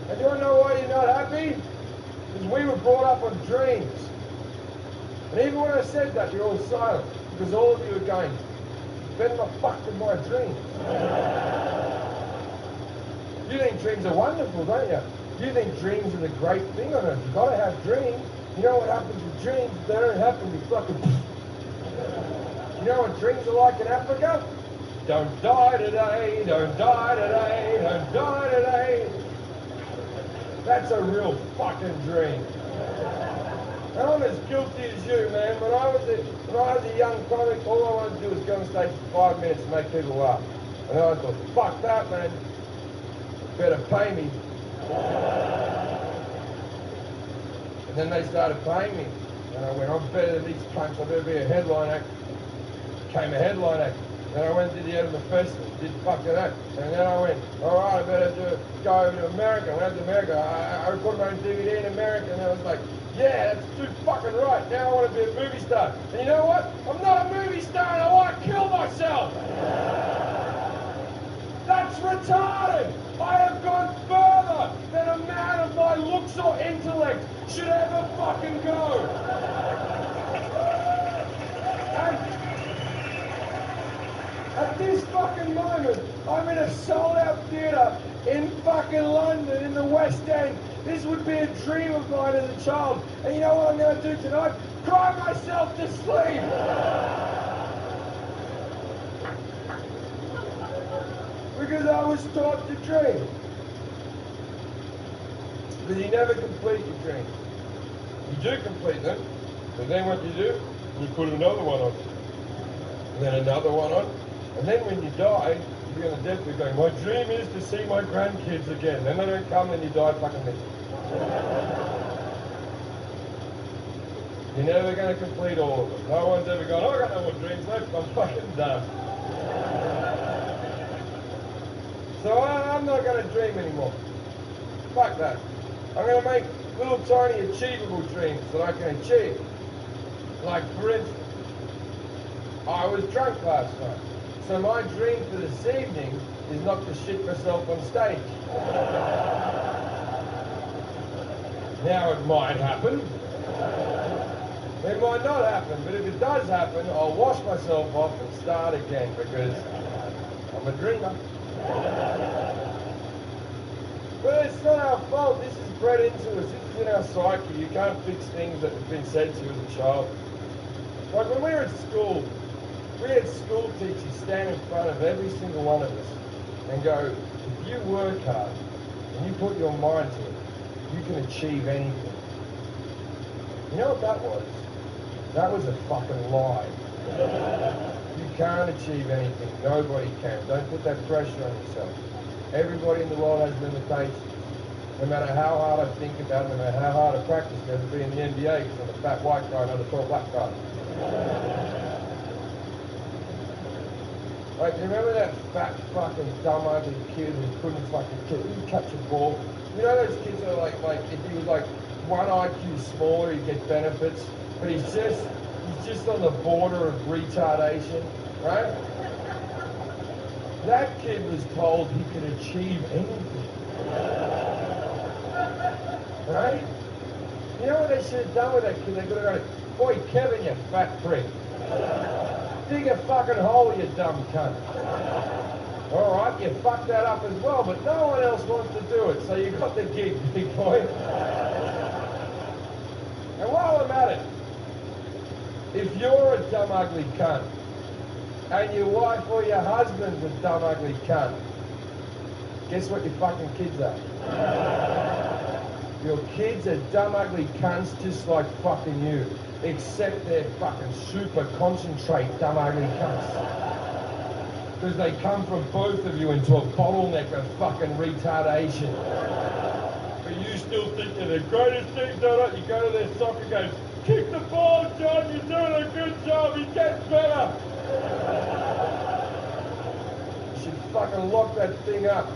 And do you want to know why you're not happy? Because we were brought up on dreams. And even when I said that, you're all silent, because all of you are going, better not fuck with my dreams. You think dreams are wonderful, don't you? You think dreams are the great thing on earth. You've got to have dreams. You know what happens with dreams? They don't happen, you fucking... You know what dreams are like in Africa? Don't die today, don't die today, don't die today. That's a real fucking dream. And I'm as guilty as you, man. When I was a young comic, all I wanted to do was go on stage for 5 minutes and make people laugh. And then I thought, fuck that, man. Better pay me. And then they started paying me. And I went, I'm better than these cunts. I better be a headline act. Became a headline act. Then I went to the Edinburgh Festival, did fucking that. And then I went, all right, I better go over to America. I went over to America. I recorded my own DVD in America, and I was like, yeah, that's too fucking right. Now I want to be a movie star. And you know what? I'm not a movie star, and I want to kill myself. That's retarded. I have gone further than a man of my looks or intellect should ever fucking go. And at this fucking moment, I'm in a sold-out theatre in fucking London, in the West End. This would be a dream of mine as a child. And you know what I'm going to do tonight? Cry myself to sleep. Because I was taught to dream. But you never complete your dreams. You do complete them, but then what you do, you put another one on. And then another one on. And then when you die, you're going to definitely go, my dream is to see my grandkids again. Then they don't come and you die fucking miserable. You're never going to complete all of them. No one's ever gone, I got no more dreams left, I'm fucking done. So I'm not going to dream anymore. Fuck that. I'm going to make little tiny achievable dreams that I can achieve. Like, for instance, I was drunk last night. So my dream for this evening is not to shit myself on stage. Now it might happen. It might not happen, but if it does happen, I'll wash myself off and start again because I'm a dreamer. But it's not our fault. This is bred into us. This is in our psyche. You can't fix things that have been said to you as a child. Like when we were at school, we had school teachers stand in front of every single one of us and go, if you work hard and you put your mind to it, you can achieve anything. You know what that was? That was a fucking lie. You can't achieve anything. Nobody can. Don't put that pressure on yourself. Everybody in the world has limitations. No matter how hard I think about it, no matter how hard I practice, never be in the NBA because I'm a fat white guy, not a tall black guy. Like, you remember that fat fucking dumb ugly kid who couldn't fucking catch a ball? You know those kids that are like if he was like 1 IQ smaller, he'd get benefits, but he's just on the border of retardation, right? That kid was told he could achieve anything. Right? You know what they should have done with that kid? They could have gone, boy, Kevin, you fat prick. Dig a fucking hole, you dumb cunt. All right, you fucked that up as well, but no one else wants to do it, so you got the gig, big boy. And while I'm at it, if you're a dumb, ugly cunt, and your wife or your husband's a dumb, ugly cunt, guess what your fucking kids are? Your kids are dumb, ugly cunts just like fucking you. Except they're fucking super concentrate, dumb, ugly cunts. Because they come from both of you into a bottleneck of fucking retardation. But you still think you're the greatest thing done. You go to their soccer games, kick the ball, John, you're doing a good job, he gets better. You should fucking lock that thing up.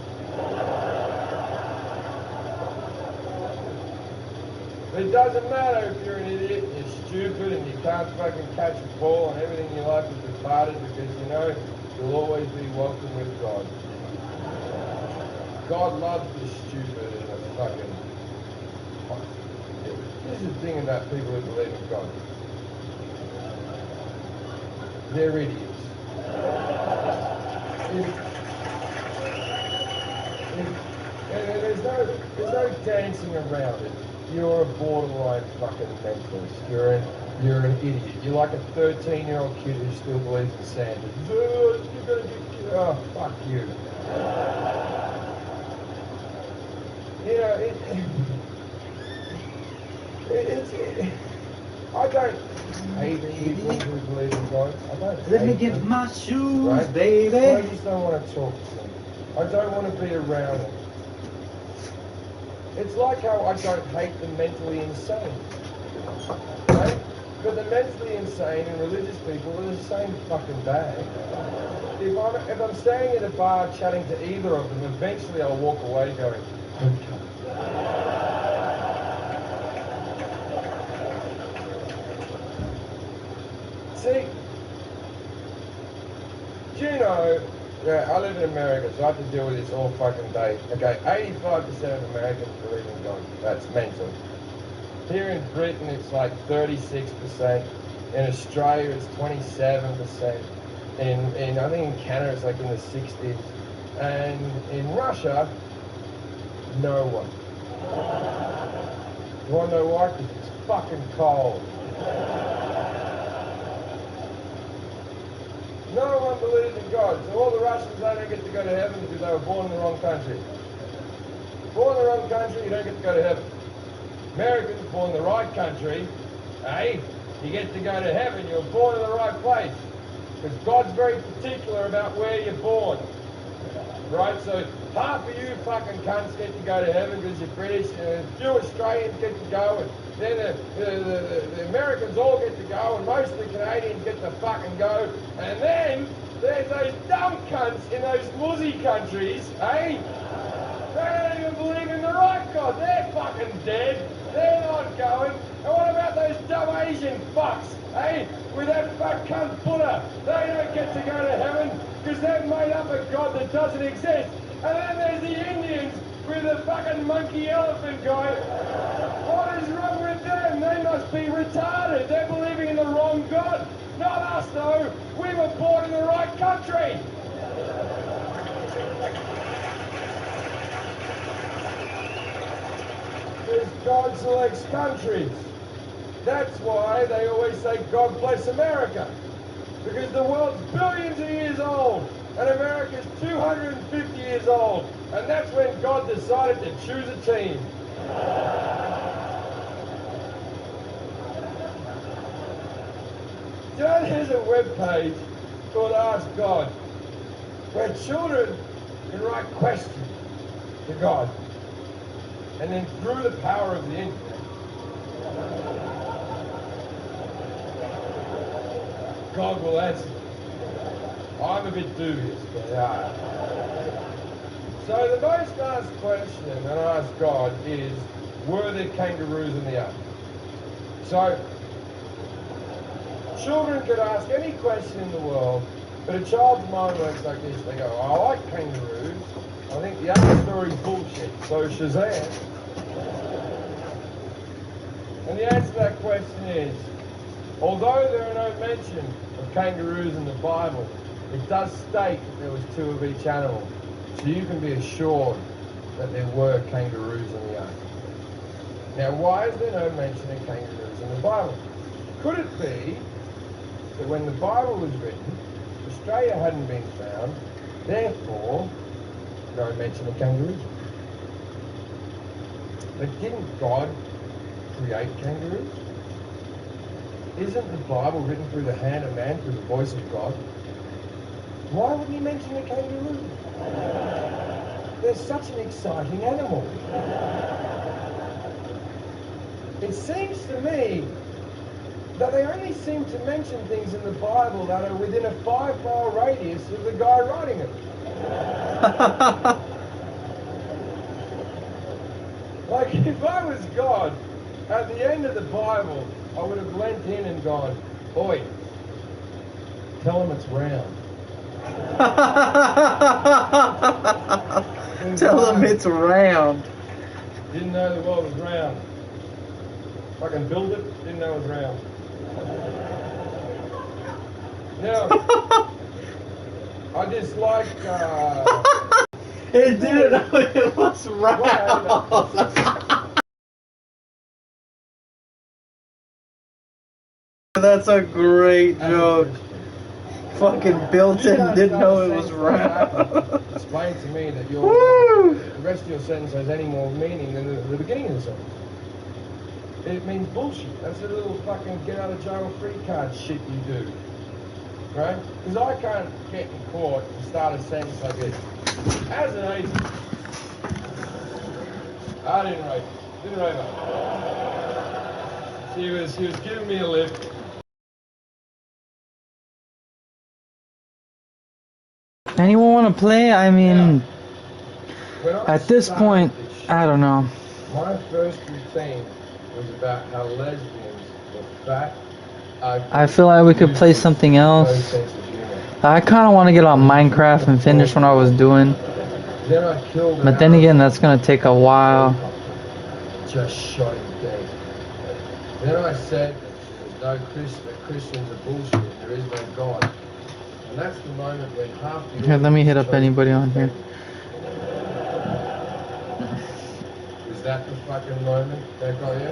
It doesn't matter if you're an idiot, you're stupid, and you can't fucking catch a ball, and everything in your life is retarded because, you know, you'll always be welcome with God. God loves the stupid and the fucking... This is the thing about people who believe in God. They're idiots. And there's no dancing around it. You're a borderline fucking mentalist. You're an idiot. You're like a 13-year-old kid who still believes in Santa. You're gonna get killed. Oh, fuck you. You know, I don't hate people who believe in God. I don't. Let me get my shoes, right? baby. I just don't want to talk to them. I don't want to be around them. It's like how I don't hate the mentally insane, right? But the mentally insane and religious people are the same fucking bag. If I'm staying at a bar chatting to either of them, eventually I'll walk away going, okay. See, do you know, yeah, I live in America, so I have to deal with this all fucking day. Okay, 85% of Americans believe in God. That's mental. Here in Britain, it's like 36%. In Australia, it's 27%. In I think in Canada, it's like in the 60s. And in Russia, no one. You want to know why? Because it's fucking cold. No one believes in God. So all the Russians, they don't get to go to heaven because they were born in the wrong country. Born in the wrong country, you don't get to go to heaven. Americans, born in the right country, eh? You get to go to heaven. You're born in the right place. Because God's very particular about where you're born. Right? So half of you fucking cunts get to go to heaven because you're British, and a few Australians get to go, and then the Americans all get to go, and most of the Canadians get to fucking go. And then there's those dumb cunts in those Muslim countries, eh? They don't even believe in the right God. They're fucking dead. They're not going. And what about those dumb Asian fucks, eh? With that fuck cunt Buddha. They don't get to go to heaven because they've made up a God that doesn't exist. And then there's the Indians with the fucking monkey elephant guy. What is wrong with them? They must be retarded. They're believing in the wrong God. Not us, though. We were born in the right country. Because God selects countries. That's why they always say, God bless America. Because the world's billions of years old, and America's 250 years old. And that's when God decided to choose a team. You know, there's a webpage called Ask God, where children can write questions to God. And then through the power of the internet, God will answer. I'm a bit dubious, but So the most asked question and asked God is, were there kangaroos in the ark? So children could ask any question in the world, but a child's mind works like this. They go, I like kangaroos. I think the other story's bullshit. So Shazam. And the answer to that question is, although there are no mention of kangaroos in the Bible, it does state that there was 2 of each animal. So you can be assured that there were kangaroos in the ark. Now, why is there no mention of kangaroos in the Bible? Could it be that when the Bible was written, Australia hadn't been found, therefore, no mention of kangaroos? But didn't God create kangaroos? Isn't the Bible written through the hand of man, through the voice of God? Why wouldn't he mention the kangaroo? They're such an exciting animal. It seems to me that they only seem to mention things in the Bible that are within a 5-mile radius of the guy writing it. Like, if I was God, at the end of the Bible, I would have leant in and gone, oi, tell him it's round. Tell him it's round. Didn't know the world was round. Fucking build it, didn't know it was round. Now, I just like, it didn't know it was round. That's a great joke. Fucking built in, didn't know it was round. Explain to me that the rest of your sentence has any more meaning than the beginning of the sentence. It means bullshit. That's a little fucking get out of jail free card shit you do. Right? Because I can't get in court and start a sentence like this. As an agent, I didn't rape her. Didn't rape her. She was giving me a lift. Anyone want to play? I mean, at this point, I don't know. My first routine was about how lesbians were fat. I feel like we could play something else. I kind of want to get on Minecraft and finish what I was doing. But then again, that's going to take a while. Just shot him dead. Then I said that Christians are bullshit. There is no God. And that's the moment when half the Here, let me hit up anybody on here. Is that the fucking moment that got you?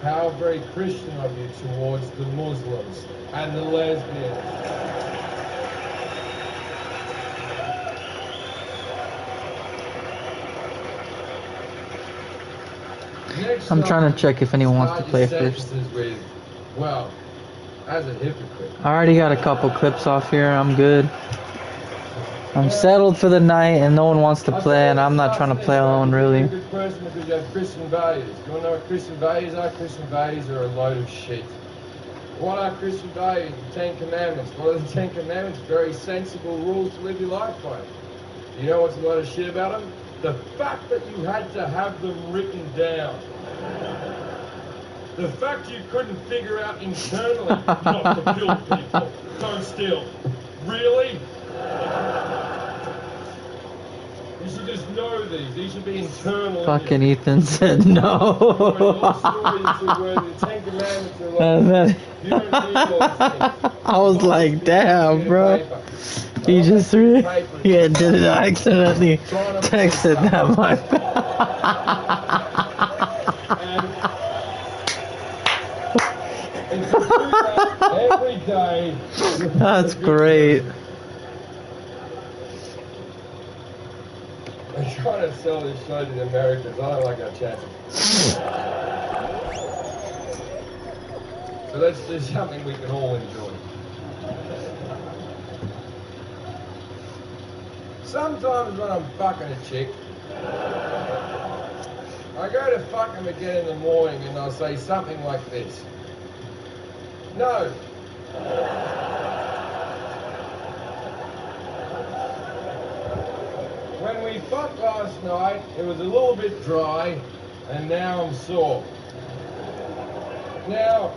How very Christian of you towards the Muslims and the lesbians. Next I'm up, trying to check if anyone wants to start play your first. sentences with, well, as a hypocrite. I already got a couple clips off here. I'm good. I'm settled for the night and no one wants to play and I'm not trying to play alone really. You're a good person because you have Christian values. You want to know what Christian values are? Christian values are a load of shit. What are Christian values? The Ten Commandments. What are the Ten Commandments? Very sensible rules to live your life by. You know what's a lot of shit about them? The fact that you had to have them written down. The fact you couldn't figure out internally not to kill people. Don't steal. Really? You should just know these. These should be internal. Fucking Ethan said no. I was like, damn, bro. He just did it accidentally texted that my every day. That's great. I'm trying to sell this show to the Americans. I don't like our chances. So let's do something we can all enjoy. Sometimes when I'm fucking a chick, I go to fuck him again in the morning and I'll say something like this. No. When we fucked last night, it was a little bit dry, and now I'm sore. Now,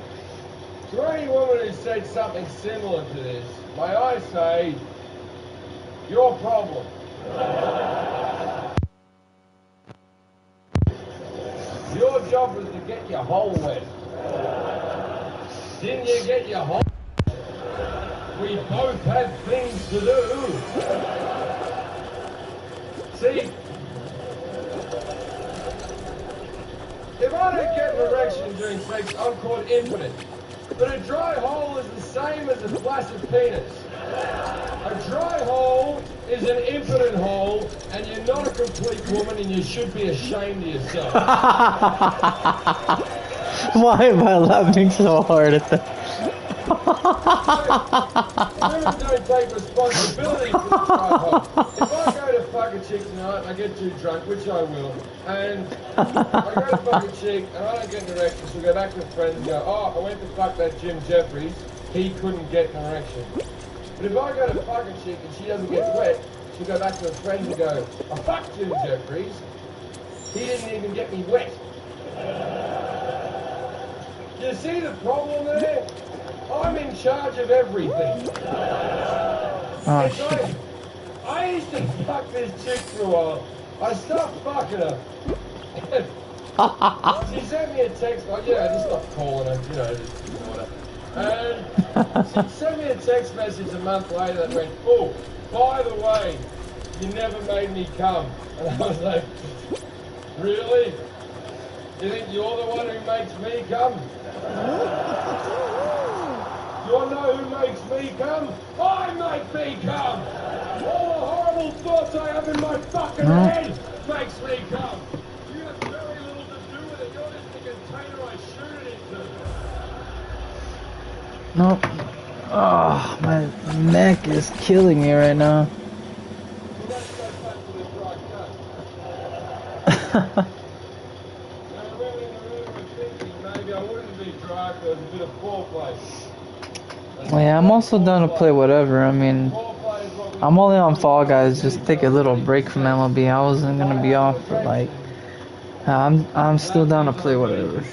to any woman who said something similar to this, may I say, your problem. Your job was to get your hole wet. Didn't you get your hole wet? We both had things to do. See, if I don't get an erection during sex, I'm called impotent. But a dry hole is the same as a flaccid penis. A dry hole is an impotent hole, and you're not a complete woman, and you should be ashamed of yourself. Why am I laughing so hard at that? Women don't take responsibility for the dry hole. If I go to fuck a chick tonight and I get too drunk, which I will, and I go to fuck a chick and I don't get an erection, she'll go back to her friends and go, oh, I went to fuck that Jim Jeffries, he couldn't get an erection. But if I go to fuck a chick and she doesn't get wet, she'll go back to her friends and go, I fucked Jim Jeffries, he didn't even get me wet. You see the problem there? I'm in charge of everything. Oh, shit. I used to fuck this chick for a while. I stopped fucking her. She sent me a text, like, I just stopped calling her, just ignore her. And she sent me a text message a month later that went, oh, by the way, you never made me come. And I was like, really? You think you're the one who makes me come? Do you know who makes me come? I make me come! All the horrible thoughts I have in my fucking head makes me come! You have very little to do with it. You're just the container I shoot it into. Nope. Oh, my neck is killing me right now. Maybe I wouldn't be dry if there was a bit of foreplay. Yeah, I'm also down to play whatever. I mean, I'm only on Fall Guys. Just take a little break from MLB. I wasn't gonna be off for like. I'm still down to play whatever.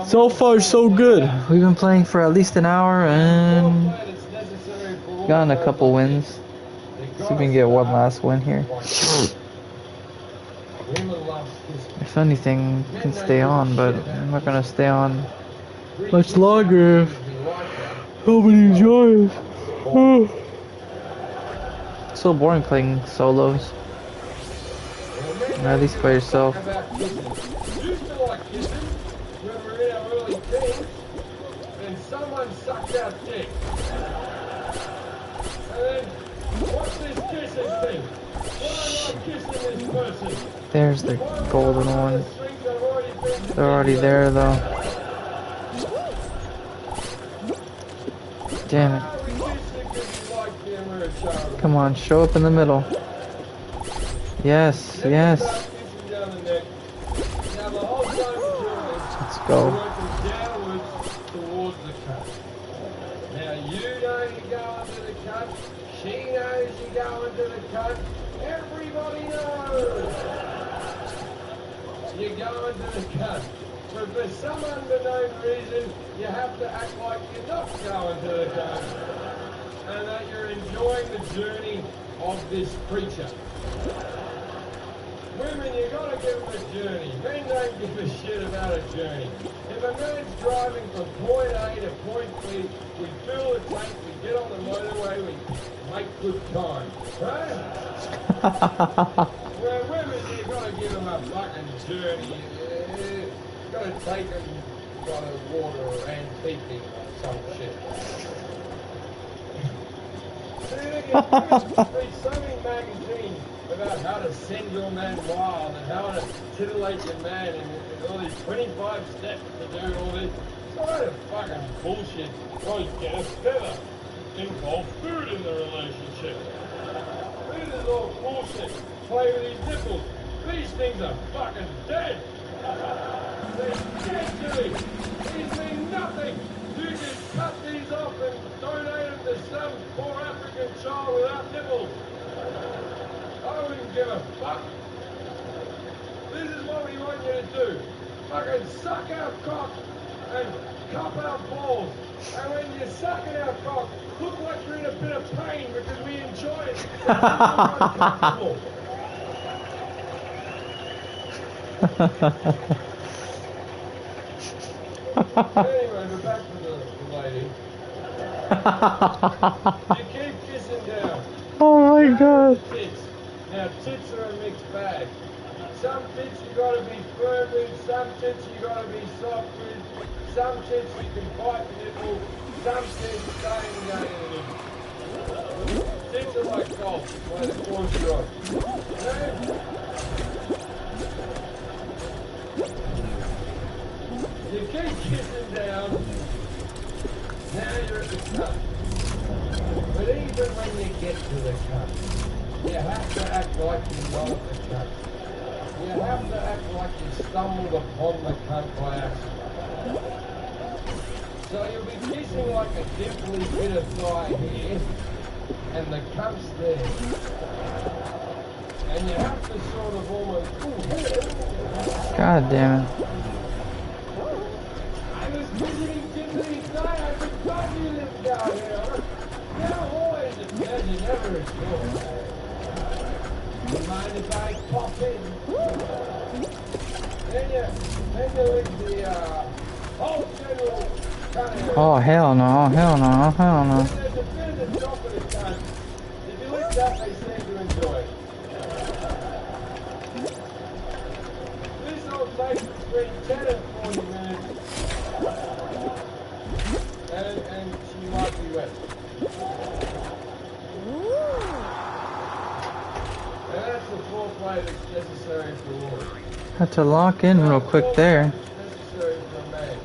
So far, so good. We've been playing for at least an hour and gotten a couple wins. See if we can get one last win here. If anything, we can stay on, but I'm not gonna stay on much longer if nobody joins. So boring playing solos. At least by yourself. Used to like kissing when we were in our early teens. Then someone sucked our dick. And then, what's this kissing thing? Why am I kissing this person? There's the golden one. They're already there though. Damn it. Come on, show up in the middle. Yes, yes. Let's go. Now you know you go under the cut. She knows you go under the cut. Everybody knows you go under the cut. But for some unknown reason, you have to act like you're not going to the cut. And that you're enjoying the journey of this creature. Women, you gotta give them a journey. Men don't give a shit about a journey. If a man's driving from point A to point B, we fill the tank, we get on the motorway, we make good time. Right? Where women, you gotta give them a fucking journey. You gotta take them by the water or antiquing or some shit. Read so many magazines about how to send your man wild and how to titillate your man and all these 25 steps to do all this. It's a lot of fucking bullshit. Oh, you get a feather. Involve food in the relationship. This is all bullshit. Play with these nipples. These things are fucking dead. They're dead to me. These mean nothing. You can cut these off and donate them to some poor African child without nipples. I wouldn't give a fuck. This is what we want you to do. Fucking suck our cock and cup our balls. And when you're sucking our cock, look like you're in a bit of pain because we enjoy it. Anyway, we're back to the lady. You keep kissing down. Oh my god. Tits. Now, tits are a mixed bag. Some tits you gotta be firm with, some tits you gotta be soft with, some tits you can bite the nipple, some tits stay in the nipple. Tits are like golf, like a course shot. You keep kissing down, now you're at the cut. But even when you get to the cut, you have to act like you know the cut. You have to act like you stumbled upon the cut by accident. So you'll be kissing like a dimply bit of thigh here, and the cut's there. And you have to sort of almost... God damn it. I was visiting Tiffany today, I forgot you lived down here. Now always a pleasure, never a chore. You mind if I pop in? Then you lick the whole general kind of... Oh hell no, hell no, hell no. There's a bit of the top of the tongue. If you lick that, they seem to enjoy it. This will take between 10 and 40 minutes. And she might be wet. And that's the foreplay that's necessary for women. Had to lock in real quick there. Necessary for a man.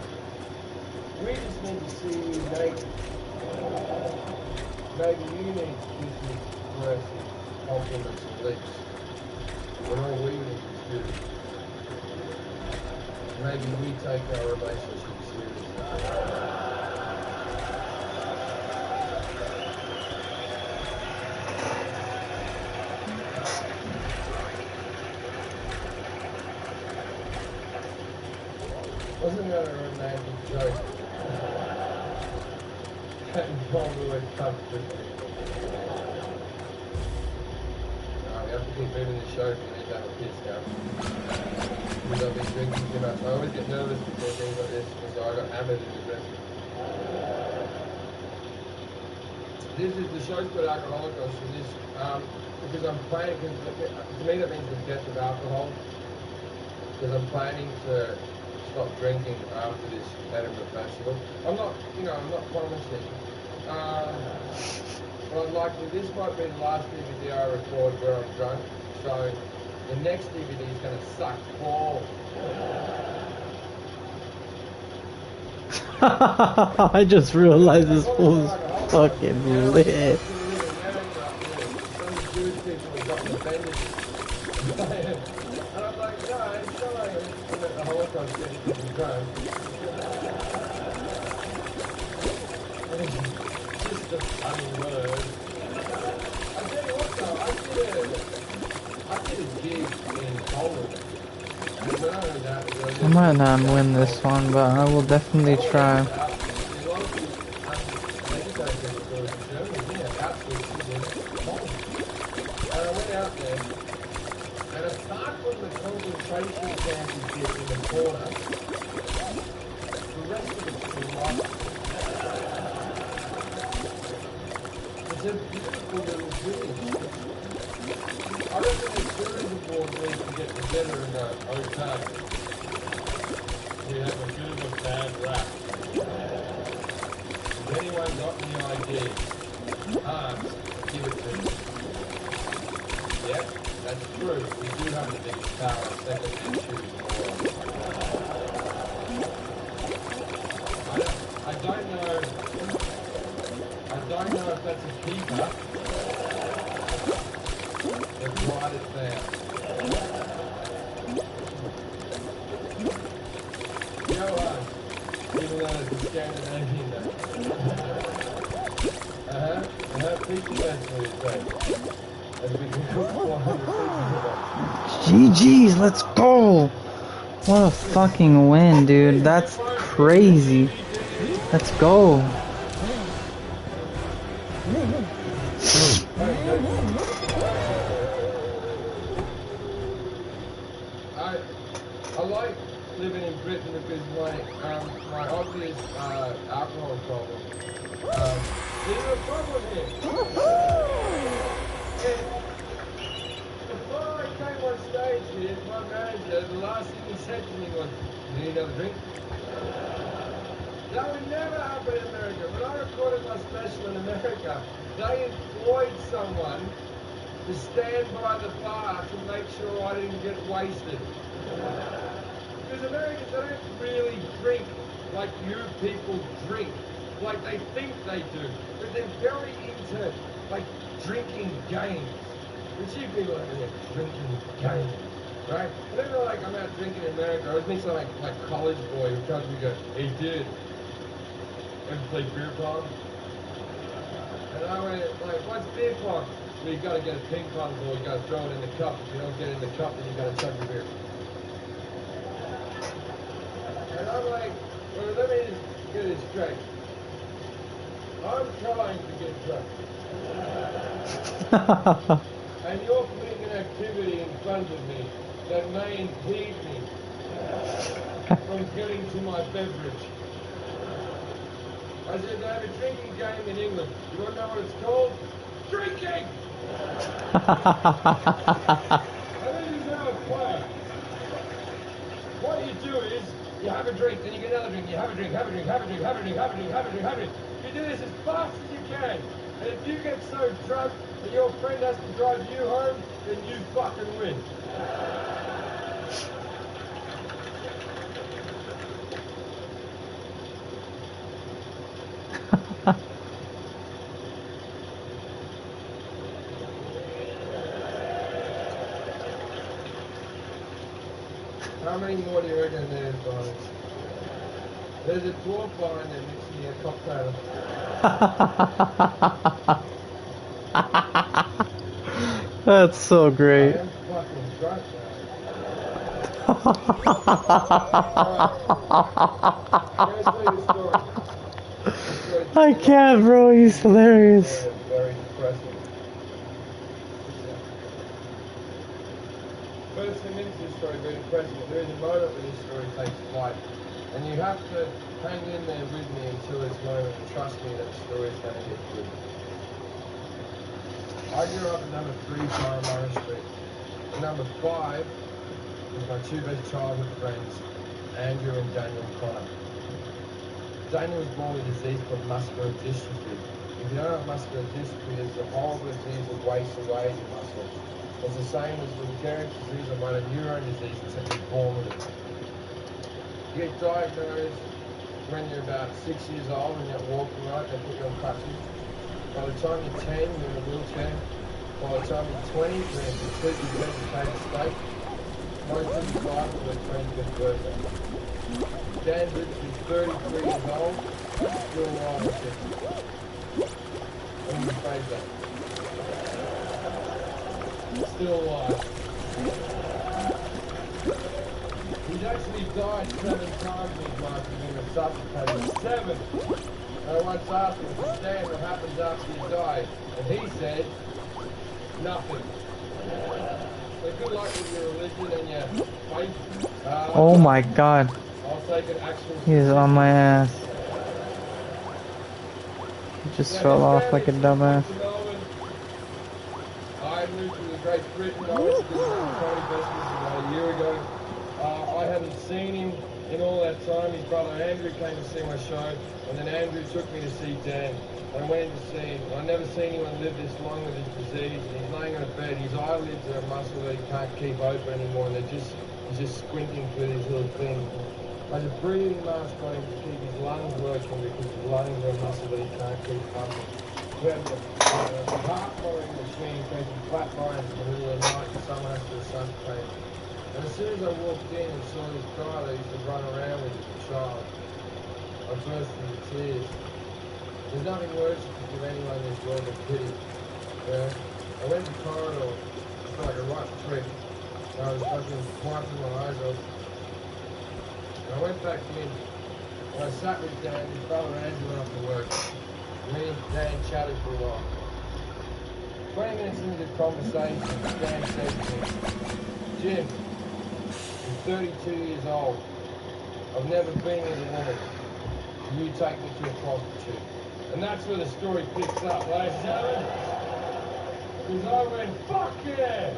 We just need to see you naked. Maybe you need kisses, caresses, compliments, and licks. When all we need is you. Maybe we take our relationship seriously. Wasn't that a romantic joke? Getting told we were comfortable. No, we have to keep moving the show if we need to have a piss now. Because I've been drinking too much. I always get nervous before things like this, so I got hammered in the restaurant. This is the show's called Alcoholics for this, because I'm planning, because to me that means the death of alcohol, because I'm planning to stop drinking after this Edinburgh Festival. I'm not, I'm not promising. But likely this might be the last DVD I record where I'm drunk, so the next DVD is going to suck balls. I just realized this fool's fucking lit. Some Jewish people have gotten offended. And I'm like, no, it's not like the Holocaust getting people drunk. It's just a funny word. I tell you what though, I did a gig in Poland. I might not win this one, but I will definitely try. And apart from the concentration camp you get in the corner, the rest of it's too light. It's a beautiful little village. I reckon the tourism board needs to get together and go, okay, we have a bit of a bad rap. Has anyone got any ideas? Give it to me. Yes, that's true. We do have the biggest tower, second and shooting more. I don't know if that's a keeper. Let's write it down. Johan, even though it's a Scandinavian name. Pizza festival is great. GG's, let's go! What a fucking win, dude. That's crazy. Let's go. I like living in Britain because my obvious alcohol problem. There's a problem here. Before I came on stage here, my manager, the last thing he said to me was, "You need another drink?" That would never happen in America. When I recorded my special in America, they employed someone to stand by the bar to make sure I didn't get wasted. Because Americans, they don't really drink like you people drink. Like they think they do. But they're very into, like, drinking games. Which you people are drinking games, right? Whenever, like, I'm out drinking in America, I always meet some, like college boy who comes and goes, "Hey, dude, ever play beer pong?" And I went, like, "What's beer pong?" "Well, you gotta get a ping pong ball, you gotta throw it in the cup. If you don't get it in the cup, then you gotta chug your beer." And I'm like, well, let me just get it straight. I'm trying to get drunk. And you're putting an activity in front of me that may impede me from getting to my beverage. I said, they have a drinking game in England. You want to know what it's called? Drinking! And this is how it plays. What you do is, you have a drink, then you get another drink, you have a drink, have a drink, have a drink, have a drink, have a drink, have a drink, have a drink. You do this as fast as you can. And if you get so drunk that your friend has to drive you home, then you fucking win. How many more do you reckon there's, Barney? There's a dwarf behind there mixing me a cocktail. That's so great. I am fucking drunk now. I can't, bro. He's hilarious. Very depressing. First thing into this story, very depressing. There is a moment when this story takes flight. And you have to hang in there with me until this moment and trust me that the story is going to get good. I grew up at number 3 Parramatta Street. And number 5 was my 2 best childhood friends, Andrew and Daniel Connor. Daniel was born with a disease called muscular dystrophy. If you don't know what muscular dystrophy is, it's a horrible disease that wastes away your muscle. It's the same as with Lou disease or motor neuron disease, except you're born with it. You get diagnosed when you're about 6 years old and you're walking right, they put you on crutches. By the time you're 10, you're in a wheelchair. By the time you're 20, you're in a completely vegetative state. Most of your life will be 25th birthday. Dan Brooks is 33 years old, still alive, I think. On the face that. Still alive. He's actually died 7 times in his life and been resuscitated. 7! I once asked him, Dan, what happens after you die? And he said, nothing. So good luck with your religion and your faith. Oh my god. I'll take an actual... He's on my ass. He just fell off like a dumbass. I moved to Great Britain. I went to Tony Business about a year ago. I hadn't seen him in all that time. His brother Andrew came to see my show, and then Andrew took me to see Dan. And I went in to see him. I've never seen anyone live this long with his disease. And he's laying on a bed. His eyelids are a muscle that he can't keep open anymore, and he's just squinting through these little things. I had a breathing mask on him to keep his lungs working because his lungs are a muscle that he can't keep pumping. We had a heart following machine in case he flatlines in the middle of the night and someone has to resuscitate him. And as soon as I walked in and saw this guy that I used to run around with as a child, I burst into tears. There's nothing worse you can give anyone in this world than pity. Yeah? I went to the corridor, I felt like a right prick. And I was fucking wiping my eyes off. And I went back in, and I sat with Dan, his brother Andrew went off to work. Me and Dan chatted for a while. 20 minutes into the conversation, Dan said to me, Jim, I'm 32 years old. I've never been with a woman. You take me to a prostitute. And that's where the story picks up, ladies and gentlemen. Because I went, fuck yeah!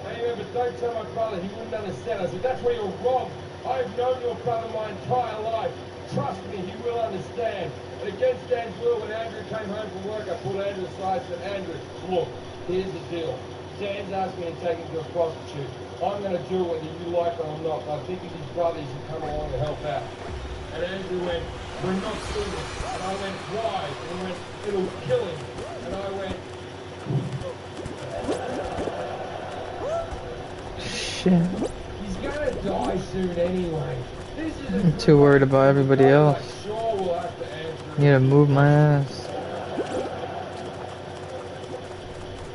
And he went, but don't tell my brother, he wouldn't understand. I said, that's where you're wrong. I've known your brother my entire life. Trust me, he will understand. And against Dan's will, when Andrew came home from work, I pulled Andrew aside and said, Andrew, look, here's the deal. Dan's asked me to take him to a prostitute. I'm going to do it whether you like it or not. I think it's his brother, he should come along and help out. And Andrew went, we're not doing it. And I went, why? And he went, it'll kill him. And I went, Shit. he's going to die soon anyway. This is I'm too worried about everybody else. I'm sure we'll have to answer. I need to move my ass.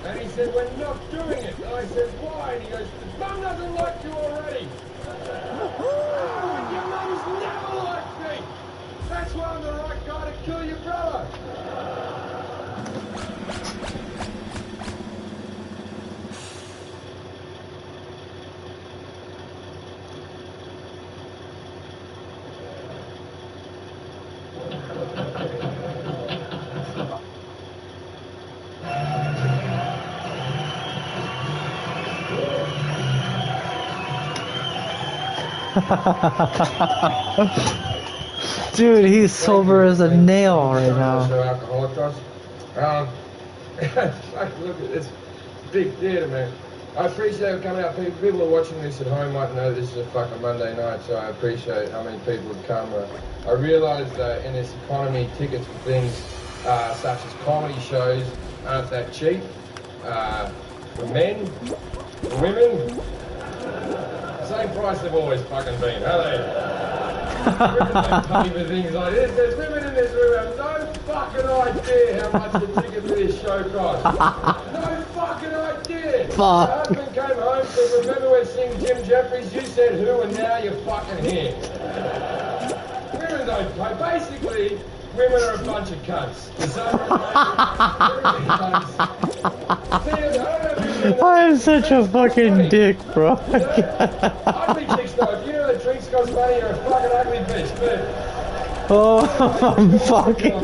And he said, we're not doing it. And I said, why? And he goes, Mum doesn't like you already. I went, your mum's never liked me. That's why I'm the right guy to kill your brother. Dude, he's sober as a nail right now. Look at this big theatre, man. I appreciate it coming out. People are watching this at home might know this is a fucking Monday night, so I appreciate how many people have come. I realise that in this economy, tickets for things such as comedy shows aren't that cheap. For men, for women, same price they've always fucking been, are they? Women don't pay for things like this. There's women in this room who have no fucking idea how much the ticket for this show costs. No fucking idea. Fuck. My husband came home and said, remember we're seeing Jim Jeffries? You said who and now you're fucking here. Women don't pay. Basically, women are a bunch of cunts. For some reason, I am such a fucking dick, bro. ugly chicks though. If you know that drinks cost money, you're a fucking ugly bitch. But Oh, I'm fucking.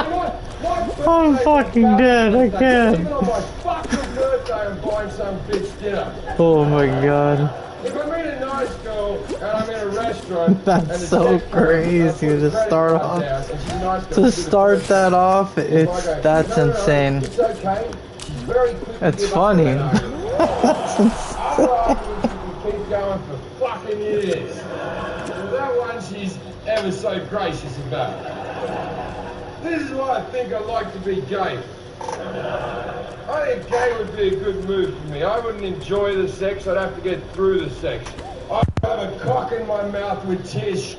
See, my I'm fucking dead. I Even can't. on my fucking birthday, I'm buying some bitch dinner. Oh my god. If I meet a nice girl and I'm in a restaurant, That's and the so check comes, crazy I put to the credit start card off. down, and she's a nice girl, To she's start the that off, first. it's I go, that's no, insane. it's okay. She's very quick to It's give funny. up on that argument. Other arguments you can keep going for fucking years. But that one she's ever so gracious about. This is why I think I'd like to be gay. I think gay would be a good move for me. I wouldn't enjoy the sex, I'd have to get through the sex. I'd have a cock in my mouth with tears.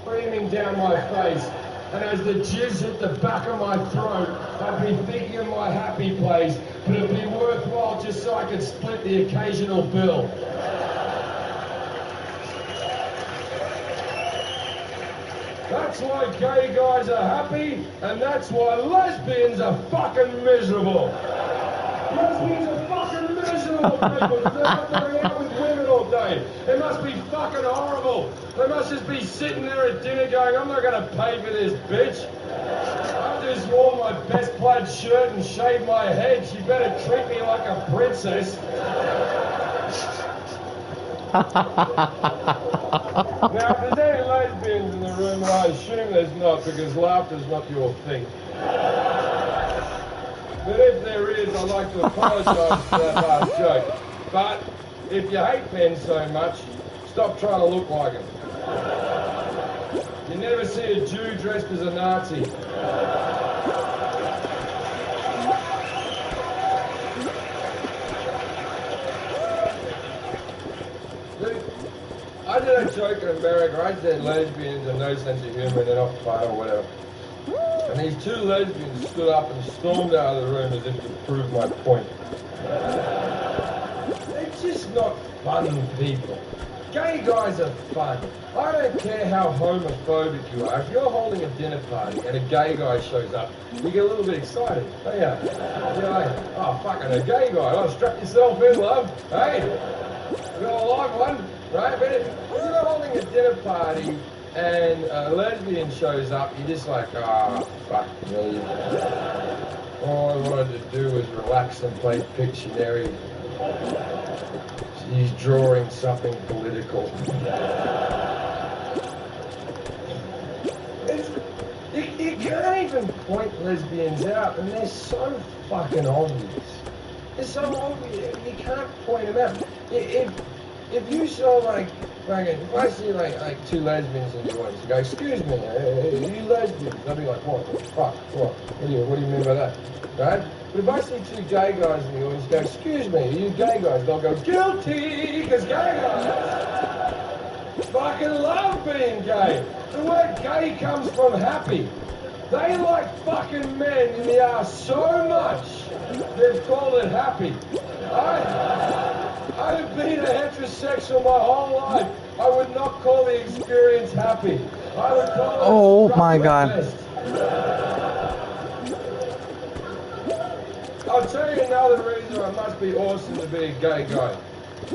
Streaming down my face, and as the jizz hit the back of my throat, I'd be thinking of my happy place, but it'd be worthwhile just so I could split the occasional bill. That's why gay guys are happy, and that's why lesbians are fucking miserable. Lesbians are fucking miserable people. They're not going out with women all day. It must be fucking horrible. They must just be sitting there at dinner going, I'm not going to pay for this bitch. I just wore my best plaid shirt and shaved my head. She better treat me like a princess. Now, if there's any lesbians in the room, and I assume there's not, because laughter's not your thing. But if there is, I'd like to apologise for that last joke. But if you hate men so much, stop trying to look like them. You never see a Jew dressed as a Nazi. I did a joke in America. I said lesbians have no sense of humour, they're not fun or whatever. And these two lesbians stood up and stormed out of the room as if to prove my point. They're just not fun people. Gay guys are fun. I don't care how homophobic you are. If you're holding a dinner party and a gay guy shows up, you get a little bit excited. Don't you? You're like, oh, fucking a gay guy. Oh, strap yourself in, love. Hey, you got a live one, right? But if you're holding a dinner party and a lesbian shows up, you're just like, oh, fuck me. All I wanted to do was relax and play Pictionary. He's drawing something political. You can't even point lesbians out, and they're so fucking obvious. They're so obvious, you can't point them out. If you saw if I see like two lesbians in the audience, you go, excuse me, are you lesbians? They'll be like, what the fuck? What do you mean by that? Right? But if I see two gay guys in the audience, go, excuse me, are you gay guys? They'll go, guilty, because gay guys fucking love being gay. The word gay comes from happy. They like fucking men in the ass so much, they've called it happy. I've been a heterosexual my whole life. I would not call the experience happy. I would call it Oh my god. I'll tell you another reason it must be awesome to be a gay guy.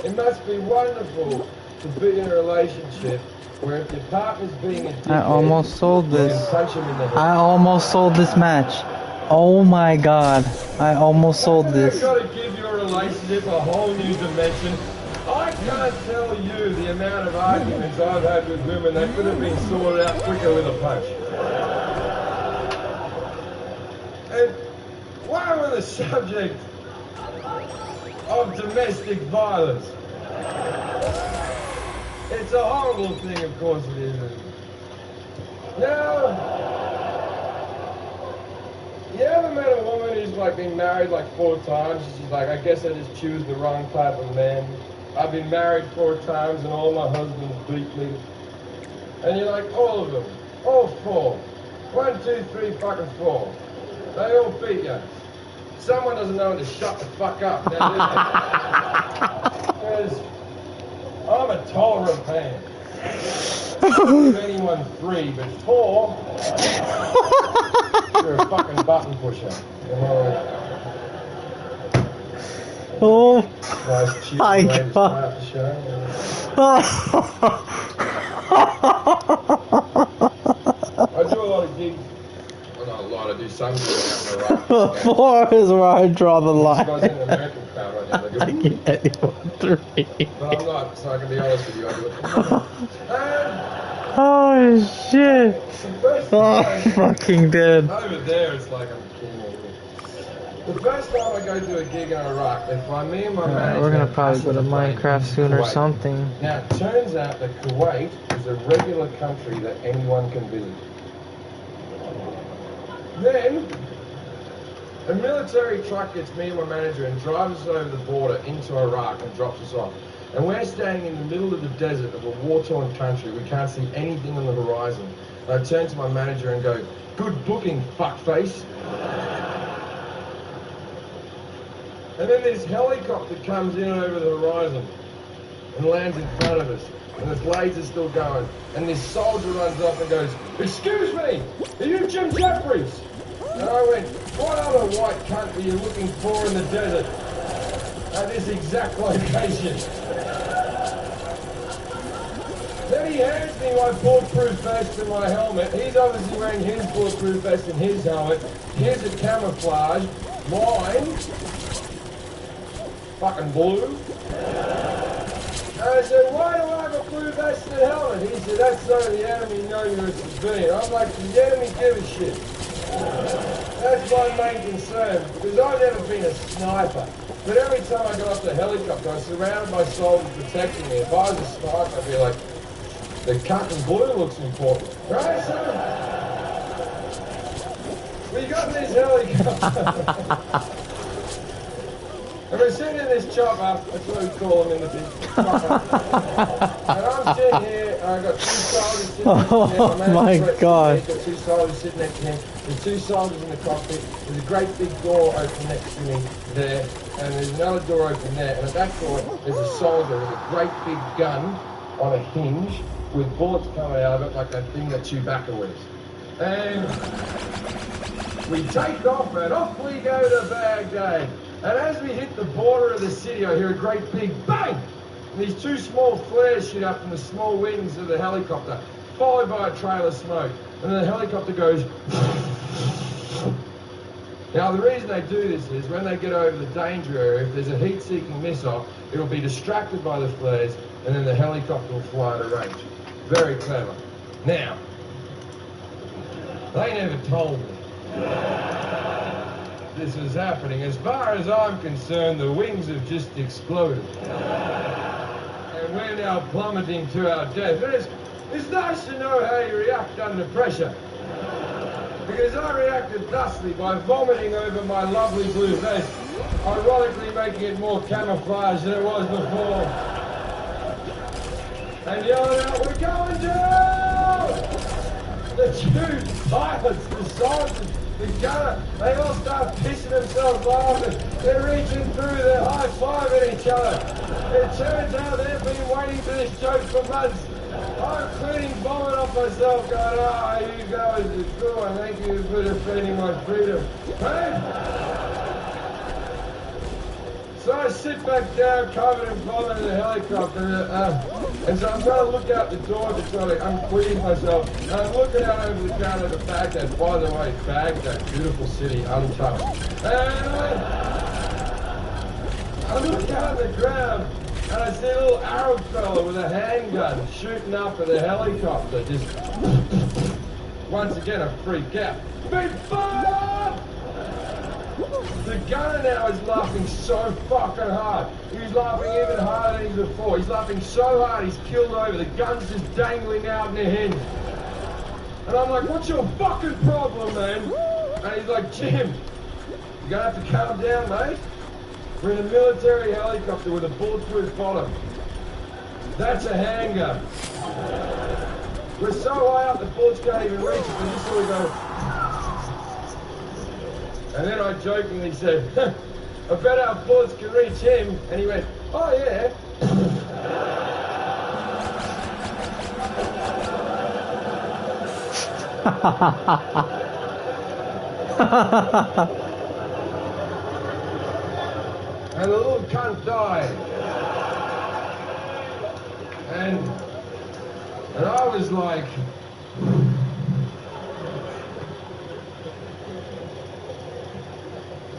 It must be wonderful to be in a relationship where if your partner's being a dickhead, I almost sold you can this. punch him in the head. I almost sold this match. Oh my god. I almost sold this. I've got to give your relationship a whole new dimension. I can't tell you the amount of arguments I've had with women that could have been sorted out quicker with a punch. And while we're on the subject of domestic violence, it's a horrible thing, of course it is. Now, you ever met a woman who's like been married like 4 times? She's like, I guess I just choose the wrong type of man. I've been married 4 times and all my husbands beat me. And you're like, all of them, all 4. 1, 2, 3, fucking 4. They all beat you. Someone doesn't know when to shut the fuck up. Because I'm a tolerant man. I don't give anyone 3, but 4, you're a fucking button pusher. Oh Nice cheap my way to God. start the show. I do a lot of gigs. Well, not a lot. I do some gigs out in Iraq. 4 is where I draw the This line. guy's in an American crowd right now. They go, I can't anyone 3. but I'm not, so I can be honest with you. I do it. Oh shit. The first Oh, time, fucking dead. over there, it's like I'm kidding. The first time I go to a gig in Iraq, they find me and my manager. We're gonna probably go to Minecraft soon or Kuwait. something. Now, it turns out that Kuwait is a regular country that anyone can visit. Then, a military truck gets me and my manager and drives us over the border into Iraq and drops us off. And we're standing in the middle of the desert of a war-torn country. We can't see anything on the horizon. And I turn to my manager and go, "Good booking, fuckface." And then this helicopter comes in over the horizon and lands in front of us. And the blades are still going. And this soldier runs up and goes, "Excuse me, are you Jim Jeffries?" And I went, "What other white cunt are you looking for in the desert at this exact location?" Then he hands me my bulletproof vest and my helmet. He's obviously wearing his bulletproof vest and his helmet. Here's a camouflage. Mine, fucking blue. And I said, "Why do I have a blue vest and helmet?" He said, "That's so the enemy know you're a civilian." I'm like, "The enemy give a shit." That's my main concern, because I've never been a sniper. But every time I got off the helicopter, I was surrounded by soldiers protecting me. If I was a sniper, I'd be like, the cut in blue looks important. Right, so we got this helicopter. And we're sitting in this chopper, that's what we call them in the big chopper. And I'm sitting here, and I've got 2 soldiers sitting next to him. Oh my God. I've got 2 soldiers sitting next to him. There's 2 soldiers in the cockpit. There's a great big door open next to me there. And there's another door open there. And at that door, there's a soldier with a great big gun on a hinge with bullets coming out of it like that thing that Chewbacca wears. And we take off, and off we go to Baghdad. And as we hit the border of the city, I hear a great big bang! And these 2 small flares shoot up from the small wings of the helicopter, followed by a trail of smoke. And then the helicopter goes... Now, the reason they do this is when they get over the danger area, if there's a heat-seeking missile, it'll be distracted by the flares, and then the helicopter will fly at a range. Very clever. Now, they never told me this was happening. As far as I'm concerned, the wings have just exploded. And we're now plummeting to our death. But it's nice to know how you react under pressure. Because I reacted thusly by vomiting over my lovely blue vest, ironically making it more camouflage than it was before. And yelling out, "We're going down!" The 2 pilots, the soldiers, the gunner, they all start pissing themselves laughing. They're reaching through, they're high-fiving each other. It turns out they've been waiting for this joke for months. I'm cleaning vomit off myself, going, "Ah, you guys are cool, and thank you for defending my freedom." Hey? So I sit back down, covered in vomit in the helicopter, and so I'm trying to look out the door to try to unqueeze myself. And I'm looking out over the ground of Baghdad. By the way, Baghdad, beautiful city, untouched. And I look out at the ground, and I see a little Arab fella with a handgun shooting up at a helicopter. Just once again, a freak out. Big fire! The gunner now is laughing so fucking hard. He's laughing even harder than he was before. He's laughing so hard he's killed over. The gun's just dangling out in the hinge. And I'm like, "What's your fucking problem, man?" And he's like, "Jim, you're gonna have to calm down, mate. We're in a military helicopter with a bulletproof bottom. That's a handgun. We're so high up the bullets can't even reach it. They just sort of go..." And then I jokingly said, I bet our bullets can reach him. And he went, oh yeah. And the little cunt died. And I was like,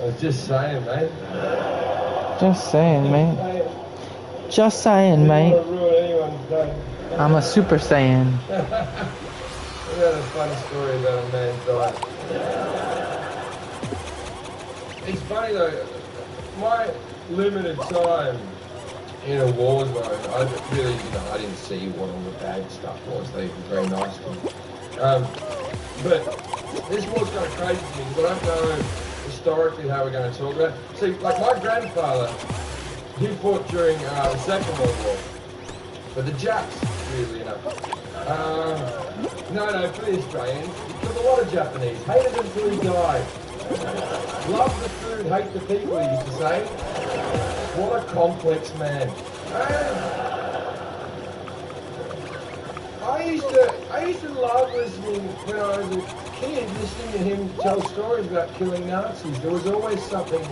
I was just saying, mate. Just saying, mate. Just saying, I mate. don't want to ruin anyone's day. I'm a Super Saiyan. We had a funny story about a man died. It's funny though, my limited time in a war zone, I really, I didn't see what all the bad stuff was. They were very nice to me. But this war's kind of crazy to me because I don't know historically how we're going to talk about it. See, like my grandfather, he fought during the Second World War. But the Japs, weirdly enough. No, for the Australians, he killed a lot of Japanese. Hated them till he died. Love the food, hate the people, he used to say. What a complex man. I used to love listening when I was a kid, listening to him tell stories about killing Nazis. There was always something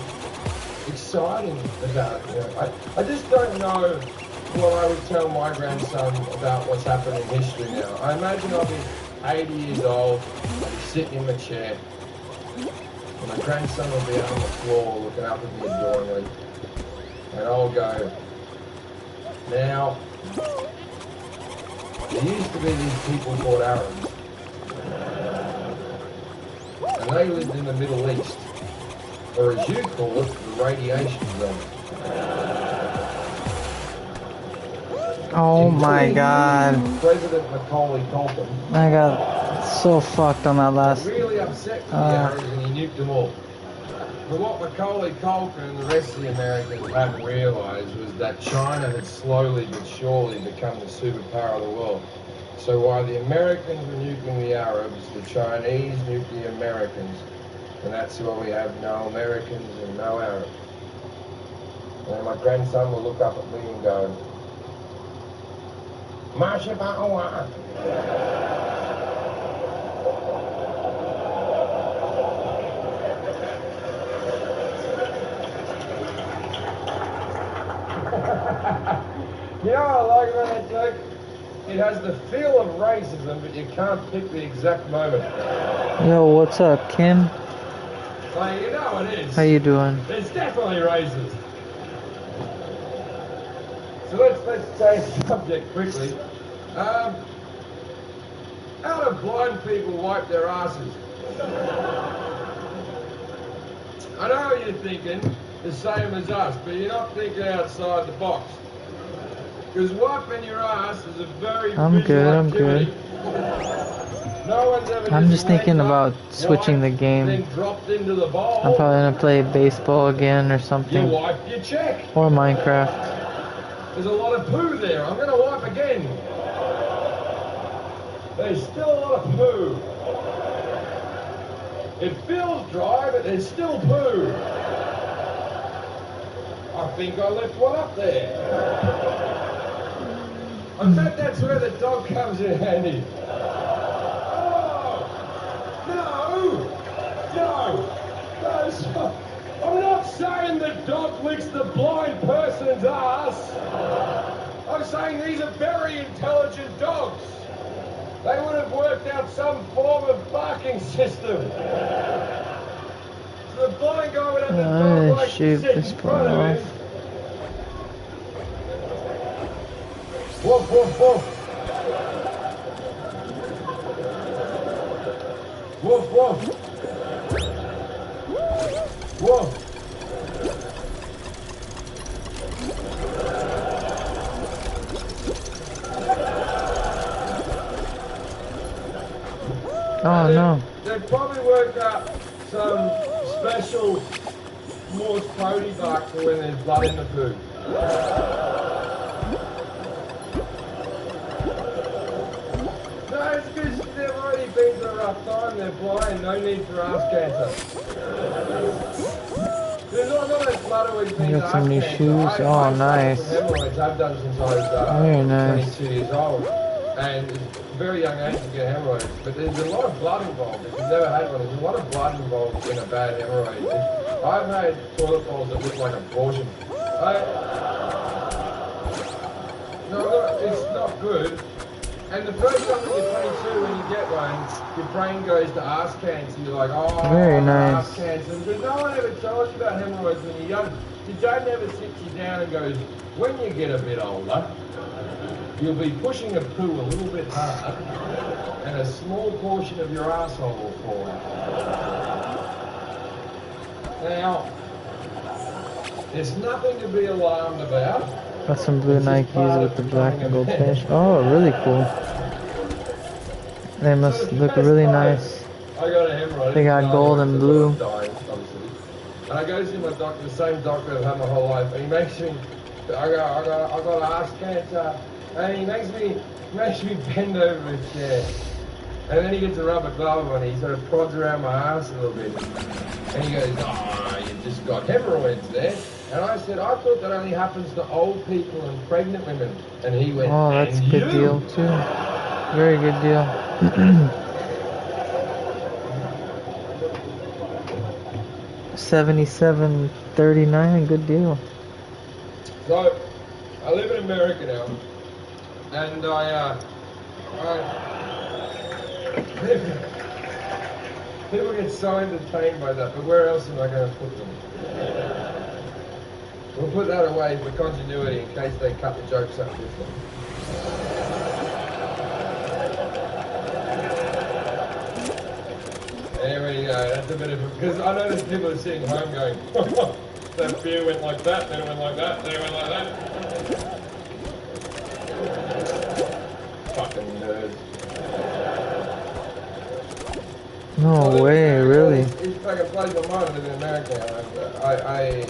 exciting about it. You know? I just don't know what I would tell my grandson about what's happened in history now. I imagine I'll be 80 years old, I'll be sitting in my chair, and my grandson will be out on the floor looking up at me adoringly. And I'll go, now, there used to be these people called Arabs, and they lived in the Middle East, or as you call it, the radiation zone. Oh my god. President Macaulay Culkin. I got so fucked on that last. Really upset with the Arabs and he nuked them all. But what Macaulay Culkin and the rest of the Americans hadn't realised was that China had slowly but surely become the superpower of the world. So while the Americans were nuking the Arabs, the Chinese nuked the Americans. And that's why we have no Americans and no Arabs. And then my grandson will look up at me and go, Masha Ba'awa. You know what I like about that joke? It has the feel of racism, but you can't pick the exact moment. Yo, what's up, Kim? Like, you know it is. How you doing? It's definitely racist. So let's change the subject quickly. How do blind people wipe their asses? I know what you're thinking, the same as us, but you're not thinking outside the box. Because wiping your ass is a very I'm good, I'm good. No one's ever I'm just thinking about switching the game. Then dropped into the bowl. I'm probably gonna play baseball again or You something. wipe your check. Or Minecraft. There's a lot of poo there. I'm going to wipe again. There's still a lot of poo. It feels dry, but there's still poo. I think I left one up there. I bet that's where the dog comes in handy. Oh! No! I'm not saying the dog licks the blind person's ass. I'm saying these are very intelligent dogs. They would have worked out some form of barking system. So the blind guy would have the dog like sit in front of him. Woof, woof, woof. Woof, woof. Woof. Oh no. They've probably worked out some special Morse code bark for when there's blood in the food. No, it's because they've already been to the Subathon, they're blind, no need for ass cancer. There's not as blood always means got some ass new cancer. shoes. Oh, I nice. suffer from hemorrhoids. I've done since I Very was nice. 22 years old. And it's a very young age to get hemorrhoids. But there's a lot of blood involved. If you've never had one, there's a lot of blood involved in a bad hemorrhoid. I've had toilet bowls that look like abortion. It's not good. And the first time when you're 22, when you get one, your brain goes to ass cancer. You're like, oh, Very nice. ass cancer. But no one ever told you about hemorrhoids when you're young. Your dad never sits you down and goes, when you get a bit older, you'll be pushing a poo a little bit hard, and a small portion of your asshole will fall out. Now, there's nothing to be alarmed about. Got some blue Nikes with the black and gold finish. Oh, really cool. They must look really nice. I got a hemorrhoid. They got gold and blue. And I go to see my doctor, the same doctor I've had my whole life, and he makes me, I got ass cancer, and he makes me bend over his chair. And then he gets a rubber glove on, he sort of prods around my ass a little bit. And he goes, oh, you just got hemorrhoids there. And I said, I thought that only happens to old people and pregnant women. And he went, Oh, that's a good deal too. Very good deal. $77.39, good deal. So, I live in America now. And people get so entertained by that, but where else am I going to put them? We'll put that away for continuity in case they cut the jokes up different. There we go, that's a bit of a, because I know there's people are sitting home going, that beer went like that, then it went like that, then it went like that. Fucking nerds. No way, really? It's fucking blows my mind. I live in America. I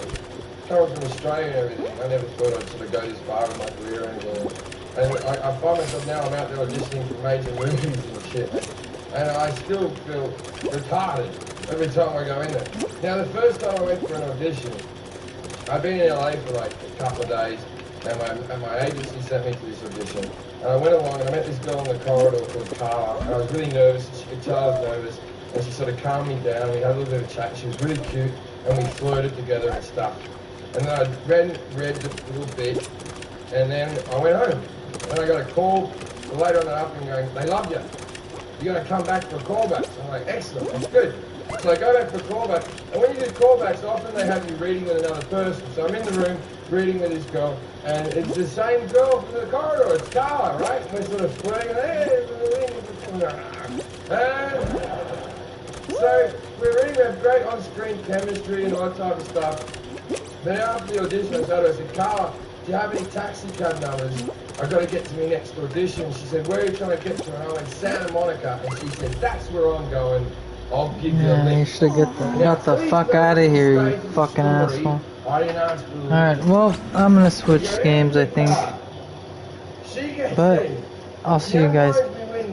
come from Australia and everything. I never thought I'd sort of go this far in my career or anything. And I find myself now, I'm out there auditioning for major movies and shit. And I still feel retarded every time I go in there. Now, the first time I went for an audition, I've been in LA for like a couple of days, and my agency sent me to this audition. And I went along and I met this girl in the corridor called Carla, and I was really nervous, and she could tell I was nervous, and she sort of calmed me down, we had a little bit of chat, she was really cute, and we flirted together and stuff. And then I read a little bit, and then I went home. And I got a call later on that afternoon going, they love you. You're going to come back for callbacks. I'm like, excellent, that's good. So I go back for callbacks. And when you do callbacks, often they have you reading with another person. So I'm in the room reading with this girl, and it's the same girl from the corridor. It's Carla, right? And we're sort of flirting, and so we're reading, we have great on-screen chemistry and all that type of stuff. Then after the audition, I said to her, I said, Carla, do you have any taxi cab numbers? I've got to get to my next audition. She said, where are you trying to get to? And I went, Santa Monica. And she said, that's where I'm going. I'll give you a link. You should get the fuck out of here, you fucking asshole. I didn't ask for the Alright, well, I'm gonna switch games, I think. But I'll see you guys